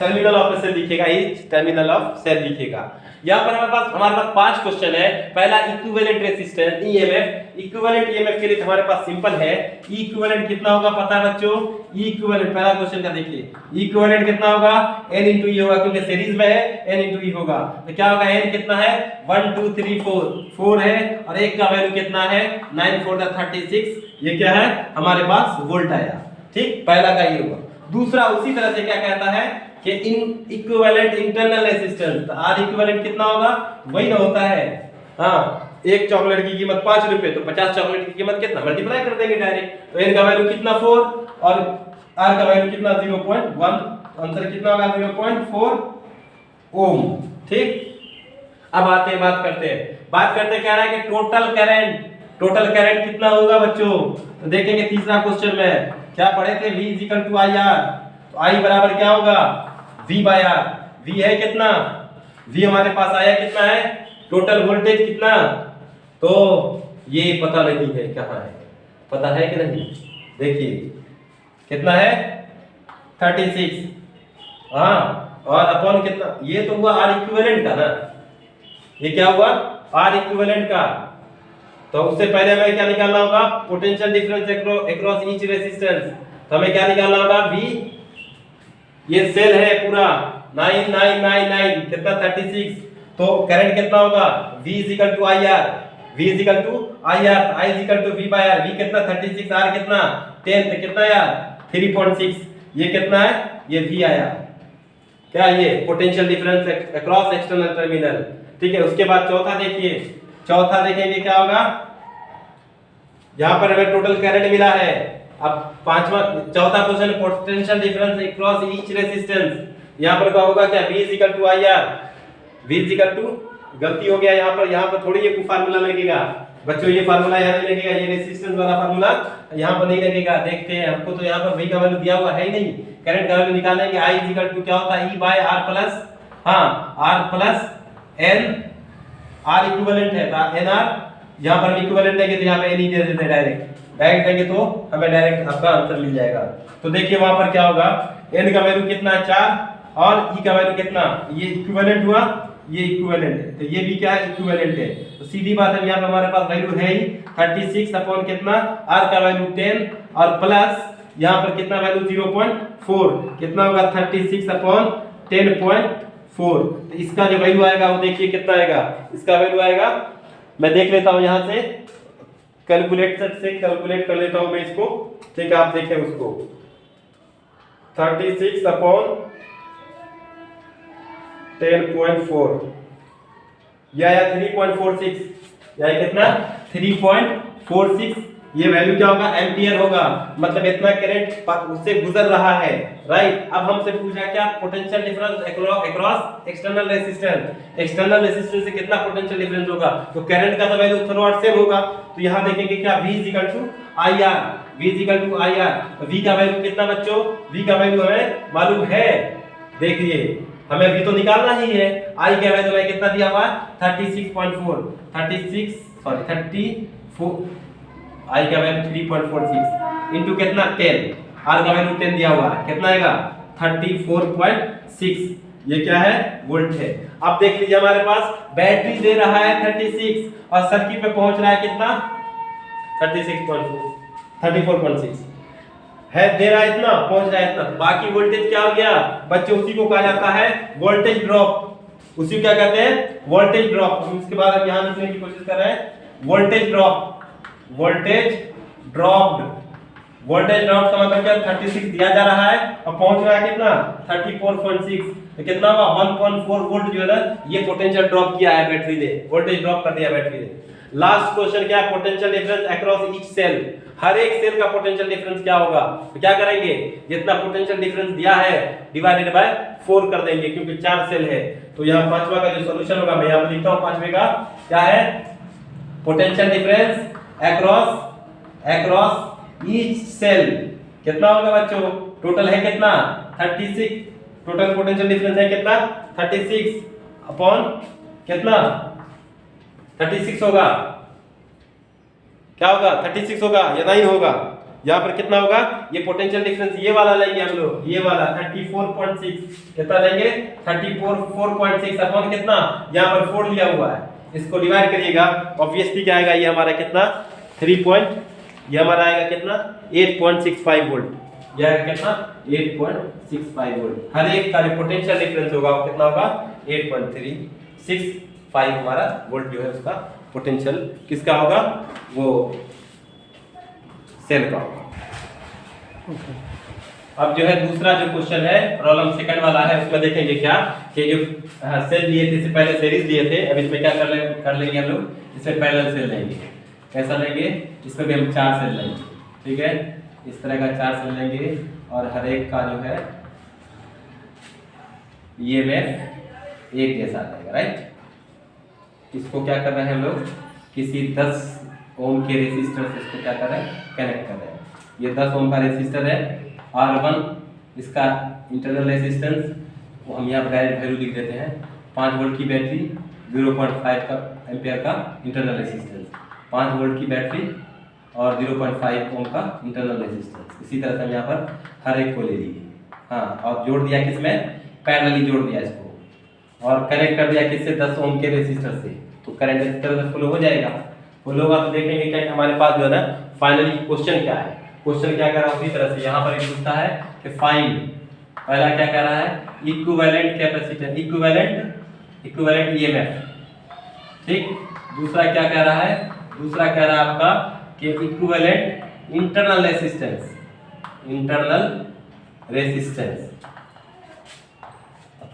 terminal of cell लिखेगा, ईच टर्मिनल ऑफ सेल लिखेगा। यहाँ पर हमारे पास 5 क्वेश्चन है। पहला equivalent resistance EMF, equivalent EMF के लिए हमारे पास सिंपल है, ई इक्विवेलेंट कितना होगा पता है बच्चों, ई इक्विवेलेंट पहला क्वेश्चन का देखिए, ई इक्विवेलेंट कितना होगा, n * e होगा, क्योंकि सीरीज में है, n * e होगा, तो क्या होगा, n कितना है, 1 2 3 4 है और एक का वैल्यू कितना है, 9 4 36, ये क्या है हमारे पास वोल्ट आया, ठीक, पहला का ये होगा। दूसरा उसी तरह से क्या कहता है कि इन इक्विवेलेंट इंटरनल रेजिस्टेंस, तो R इक्विवेलेंट कितना होगा, वही ना होता है, हाँ, एक चॉकलेट की कीमत 5 रुपए, तो 50 चॉकलेट की कीमत कितना, मल्टीप्लाई कर देंगे डायरेक्ट, तो n का वैल्यू कितना 4 और R का वैल्यू कितना 0.1, आंसर कितना होगा 0.4 ओम, ठीक। अब आते हैं बात करते कह रहा है कि टोटल करंट कितना होगा बच्चों, तो देखेंगे तीसरा क्वेश्चन में क्या पढ़े थे, V = IR, तो I बराबर क्या होगा, V/R, V है कितना, V हमारे पास आया कितना है, टोटल वोल्टेज कितना तो ये पता नहीं है कहाँ है, पता है कि नहीं? देखिए कितना है 36, हाँ, और अपॉन कितना, ये तो हुआ आर इक्विवेलेंट का ना, ये क्या हुआ आर इक्विवेलेंट का। तो उससे पहले हमें क्या निकालना होगा, potential difference across each resistance. तो हमें क्या निकालना होगा, वी, ये सेल है पूरा 9999 कितना 36, तो करंट कितना होगा V equal to I R, V equal to I R, I equal to V by R. V कितना 36, R कितना 10, तो कितना यार 3.6, ये कितना है, ये V आया, क्या ये potential difference across external terminal. ठीक है, उसके बाद चौथा देखिए, चौथा देखेंगे क्या होगा, यहाँ पर हमें टोटल करंट मिला है। अब पांचवा चौथा question potential difference across each resistance, यहाँ पर क्या होगा, क्या V equal to I R, V equal to, गलती हो गया यहाँ पर थोड़ी ये फार्मूला लगेगा बच्चों, ये फार्मूला यहाँ नहीं लगेगा, ये रेजिस्टेंस वाला फार्मूला यहाँ पर नहीं लगेगा। देखते हैं, हमको तो यहाँ पर V का वैल्यू दिया हुआ है ही नहीं, करंट का वैल्यू निकालने के I इक्वल टू क्या होता है, E बाय R प्लस, हाँ R plus N, R equivalent है तो NR, यहाँ पर इक्विवेलेंट है कि तो यहाँ पे N ही दे देते डायरेक्ट देंगे तो हमें डायरेक्ट आपका आंसर मिल जाएगा। तो देखिए वहां पर क्या होगा, N का वैल्यू कितना है 4 और E का वैल्यू कितना, ये इक्विवेलेंट हुआ, ये इक्विवेलेंट है, तो ये भी क्या है इक्विवेलेंट है। तो सीधी बात है, यहाँ पे हमारे पास वैल्यू है ही 36 अपॉन कितना, R का वैल्यू 10 और प्लस यहाँ पर कितना वैल्यू 0.4, कितना होगा 36 अपॉन 10.4। तो इसका जो वैल्यू आएगा वो देखिए कितना आएगा, इसका वैल्यू आएगा, मैं देख लेता हूँ यहाँ से कैलकुलेटर से कैलकुलेट कर लेता हूँ मैं इसको। ठीक है, आप देखें उसको 36 अपॉन 10.4, या 3.46, या कितना 3.46, ये वैल्यू क्या होगा, एम्पियर होगा, मतलब इतना करंट उससे गुजर रहा है, राइट। अब हमसे पूछा क्या, potential difference across external resistance, external resistance से कितना पोटेंशियल डिफरेंस होगा, तो करंट का तो वैल्यू थ्रू सेम होगा। तो यहां देखेंगे क्या, V equal to I R, V equal to I R, तो V का वैल्यू कितना बच्चों, V का वैल्यू हमें मालूम है, देखिए हमें V तो निकालना ही है, I का वैल्यू है कितना दिया हुआ 36.4, 34, I का वैल्यू 3.46 इनटू कितना 10, R का वैल्यू 10 दिया हुआ है, कितना आएगा 34.6, ये क्या है वोल्ट है। अब देख लीजिए हमारे पास बैटरी दे रहा है 36 और सर्किट पे पहुंच रहा है कितना 34.6 है, दे रहा है इतना, पहुंच रहा है इतना, तो बाकी वोल्टेज क्या हो गया बच्चों, उसी को कहा जाता है वोल्टेज ड्रॉप, उसी को क्या कहते हैं वोल्टेज ड्रॉप। उसके बाद हम यहां लिखने की कोशिश कर रहे हैं voltage drop, voltage dropped, voltage drop का मतलब क्या 36 दिया जा रहा है और पहुंच रहा है कितना 34.6, तो कितना होगा 1.4 वोल्ट जो है ना, ये पोटेंशियल ड्रॉप किया है बैटरी ने, वोल्टेज ड्रॉप कर दिया बैटरी ने। लास्ट क्वेश्चन क्या है, potential difference across each cell, हर एक सेल का पोटेंशियल डिफरेंस क्या होगा, तो क्या करेंगे, जितना पोटेंशियल डिफरेंस दिया है डिवाइडेड बाय 4 कर देंगे, क्योंकि 4 सेल है। तो यहाँ पांचवा का जो सॉल्यूशन होगा मैं यहाँ पे लिखता हूँ, पांचवे का क्या है, potential difference across each cell कितना होगा बच्चों, टोटल है कितना 36, टोटल पोटेंशियल डिफरेंस है कितना 36 अपॉन कितना 36 होगा, क्या होगा 36 होगा या नहीं होगा, यहाँ पर कितना होगा, ये पोटेंशियल डिफरेंस ये वाला लेंगे हम लोग, ये वाला 34.6, कितना लेंगे 34.6 अपॉन कितना, यहाँ पर 4 लिया हुआ है, इसको डिवाइड करिएगा, ऑब्वियसली क्या आएगा, ये हमारा कितना 3 ये हमारा आएगा कितना 8.65 वोल्ट, यह आएगा कितना 8.65 वोल्ट। हर एक का जो पोटेंशियल डिफरेंस होगा वो कितना होगा 8.365 हमारा वोल्ट जो है उसका पोटेंशियल किसका होगा, वो सेल का होगा। अब जो है दूसरा जो क्वेश्चन है प्रॉब्लम सेकंड वाला है, उसमें देखेंगे क्या कि जो सेल लिए थे, इससे पहले सीरीज लिए थे, अब इसमें क्या कर लेंगे हम लोग, इसमें पैरेलल सेल लेंगे, कैसा लेंगे, इसमें भी हम 4 सेल लेंगे, ठीक है, इस तरह का 4 सेल लेंगे और हर एक का जो है ईएमएफ एक जैसा आएगा, राइट। इसको क्या कर रहे हैं हम लोग, किसी 10 ओम के रेसिस्टर से इसको क्या कर रहे हैं, कनेक्ट कर रहे हैं। ये 10 ओम का रेसिस्टर है, R1 इसका इंटरनल रेजिस्टेंस, वो हम यहाँ पर डायरेक्ट वैल्यू लिख देते हैं, 5 वोल्ट की बैटरी 0.5 का एम्पियर का इंटरनल रेजिस्टेंस, 5 वोल्ट की बैटरी और 0.5 ओम का इंटरनल रेजिस्टेंस। इसी तरह से हम यहाँ पर हर एक को ले लिए, हाँ, और जोड़ दिया किसमें, पैरेलली जोड़ दिया इसको, और कनेक्ट कर दिया किससे, 10 ओम के रेजिस्टर से। तो करंट इस तरह से फ्लो हो जाएगा। फ्लो होगा तो देखेंगे क्या हमारे पास जो है ना फाइनली क्वेश्चन क्या है। क्वेश्चन क्या कह रहा है उसी तरह से यहाँ पर एक पूछता है कि फाइंड, पहला क्या कह रहा है, इक्विवेलेंट कैपेसिटेंस, इक्विवेलेंट ईएमएफ, ठीक। दूसरा क्या कह रहा है, दूसरा कह रहा है आपका कि equivalent internal resistance, internal resistance.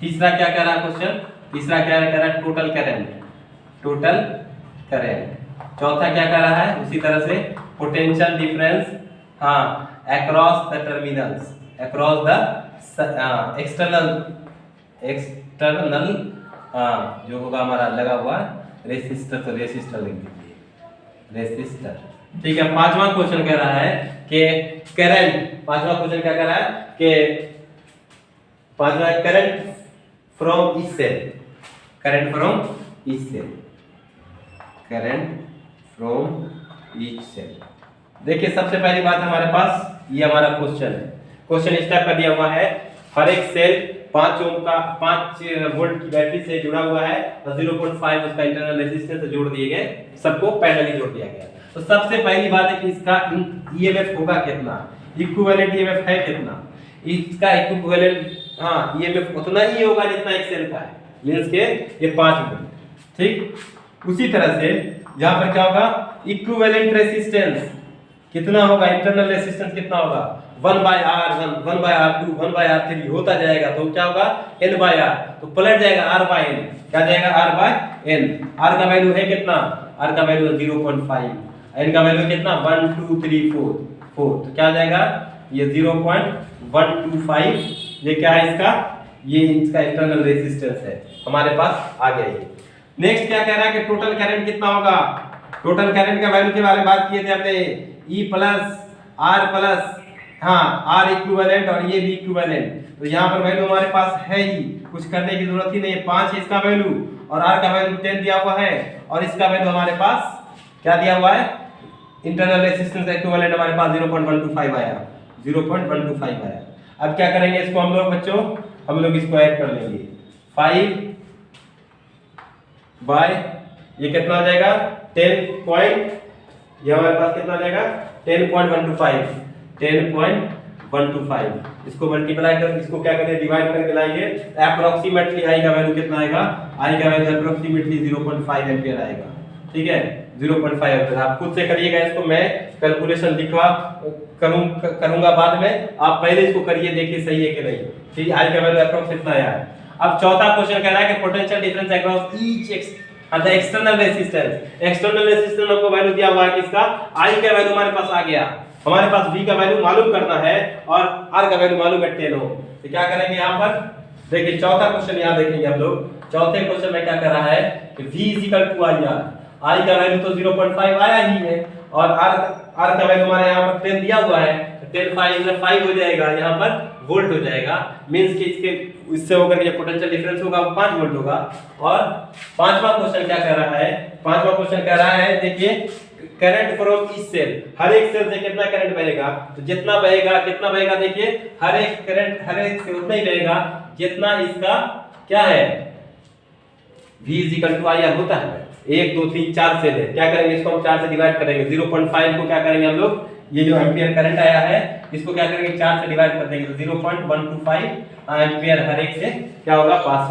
तीसरा क्या कह रहा है क्वेश्चन, तीसरा क्या कह रहा है, टोटल करंट, टोटल करंट। चौथा क्या कह रहा है उसी तरह से, पोटेंशियल डिफरेंस, हाँ, across the terminals, across the external, हाँ, जो होगा हमारा लगा हुआ रेसिस्टर, तो रेसिस्टर लिख दीजिए, रेसिस्टर, ठीक है। पांचवा क्वेश्चन कह रहा है कि करंट, पांचवा क्वेश्चन क्या कह रहा है कि पांचवा current from each cell, current from each cell, current from each cell. देखिए सबसे पहली बात हमारे पास ये हमारा क्वेश्चन है, क्वेश्चन इस टाइप का दिया हुआ है, हर एक सेल 5 ओम का 5 वोल्ट की बैटरी से जुड़ा हुआ है और 0.5 उसका इंटरनल रेजिस्टेंस से जोड़ दिए गए, सबको पैरेलली जोड़ दिया गया। तो सबसे पहली बात है कि इसका ईएमएफ होगा कितना, इक्विवेलेंट ईएमएफ है कितना, इसका इक्विवेलेंट, हाँ, ईएमएफ उतना ही होगा जितना एक सेल का है, मींस के ये 5 वोल्ट, ठीक। उसी तरह से यहाँ पर क्या होगा, इक्विवेलेंट रेजिस्टेंस कितना होगा, इंटरनल रेजिस्टेंस कितना होगा, 1/R1, 1/R2, 1/R3 होता जाएगा, तो क्या होगा N/R, तो पलट जाएगा R/N, क्या जाएगा R/N। R का वैल्यू है कितना, R का वैल्यू है 0.5, N का वैल्यू कितना 1 2 3 4, तो क्या जाएगा ये 0.125, ये क्या है इसका, ये इसका इंटरनल रेजिस्टेंस है, हमारे पास आ गया ये। नेक्स्ट क्या कह रहा है कि टोटल करंट कितना होगा, टोटल करंट के वैल्यू के बारे में बात किए थे हमने, E प्लस R प्लस, हाँ, R इक्विवेलेंट और ये भी इक्विवेलेंट, तो यहाँ पर वैल्यू हमारे पास है ही, कुछ करने की जरूरत ही नहीं है, 5 है इसका वैल्यू और R का वैल्यू 10 दिया हुआ है और इसका वैल्यू हमारे पास क्या दिया हुआ है, इंटरनल रेजिस्टेंस इक्विवेलेंट हमारे पास 0.125 आया, 0.125 आया। अब क्या करेंगे इसको हम लोग बच्चों, हम लोग इसको ऐड कर लेंगे, 5 बाय ये कितना आ जाएगा 10 पॉइंट, ये हमारे पास कितना आ जाएगा 10.125, 10.125, इसको मल्टीप्लाई कर, इसको क्या करें डिवाइड करके लाएंगे, अप्रोक्सीमेटली आई का वैल्यू कितना आएगा, आई का वैल्यू अप्रोक्सीमेटली 0.5 एम्पियर आएगा, ठीक है, 0.5 एम्पियर। आप खुद से करिएगा इसको, मैं कैलकुलेशन लिखवा करूंगा बाद में, आप पहले इसको करिए, देखिए सही है कि नहीं, ठीक है। आई का वैल्यू अप्रोक्स कितना आया है। अब चौथा क्वेश्चन कह रहा है कि potential difference across each external resistance, external resistance हमको वैल्यू दिया हुआ है किसका, आई का वैल्यू हमारे पास आ गया, हमारे पास V का वैल्यू मालूम करना है और R का वैल्यू मालूम है 10 ओम। तो क्या करेंगे यहाँ पर, देखिए चौथा क्वेश्चन यहाँ देखेंगे हम लोग, चौथे क्वेश्चन में क्या कर रहा है कि V = IR, I का वैल्यू तो 0.5 आया ही है और R का वैल्यू हमारे यहाँ पर 10 दिया हुआ है, 10 5 हो जाएगा, यहाँ पर वोल्ट हो जाएगा, मींस कि इसके इससे होकर ये पोटेंशियल डिफरेंस होगा वो 5 वोल्ट होगा। और पांचवा क्वेश्चन क्या कह रहा है, पांचवा क्वेश्चन कह रहा है देखिए करंट फ्रॉम ईच सेल, हर एक सेल से कितना करंट बहेगा, तो जितना बहेगा कितना बहेगा, देखिए हर एक करंट हर एक से उतना ही बहेगा जितना इसका क्या है V = IR होता है। 1 2 3 4 सेल है, क्या करेंगे इसको हम 4 से डिवाइड करेंगे, 0.5 को क्या करेंगे हम लोग, ये जो एम्पियर करंट आया है इसको क्या करेंगे 4 से डिवाइड कर देंगे, तो 0.125 एम्पियर हर एक से क्या होगा पास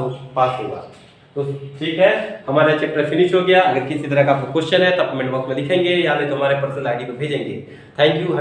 होगा। तो ठीक है, हमारा चैप्टर फिनिश हो गया। अगर किसी तरह का आपको क्वेश्चन है तो कमेंट बॉक्स में लिखेंगे या नहीं तो हमारे पर्सनल आईडी पे भेजेंगे। Thank you.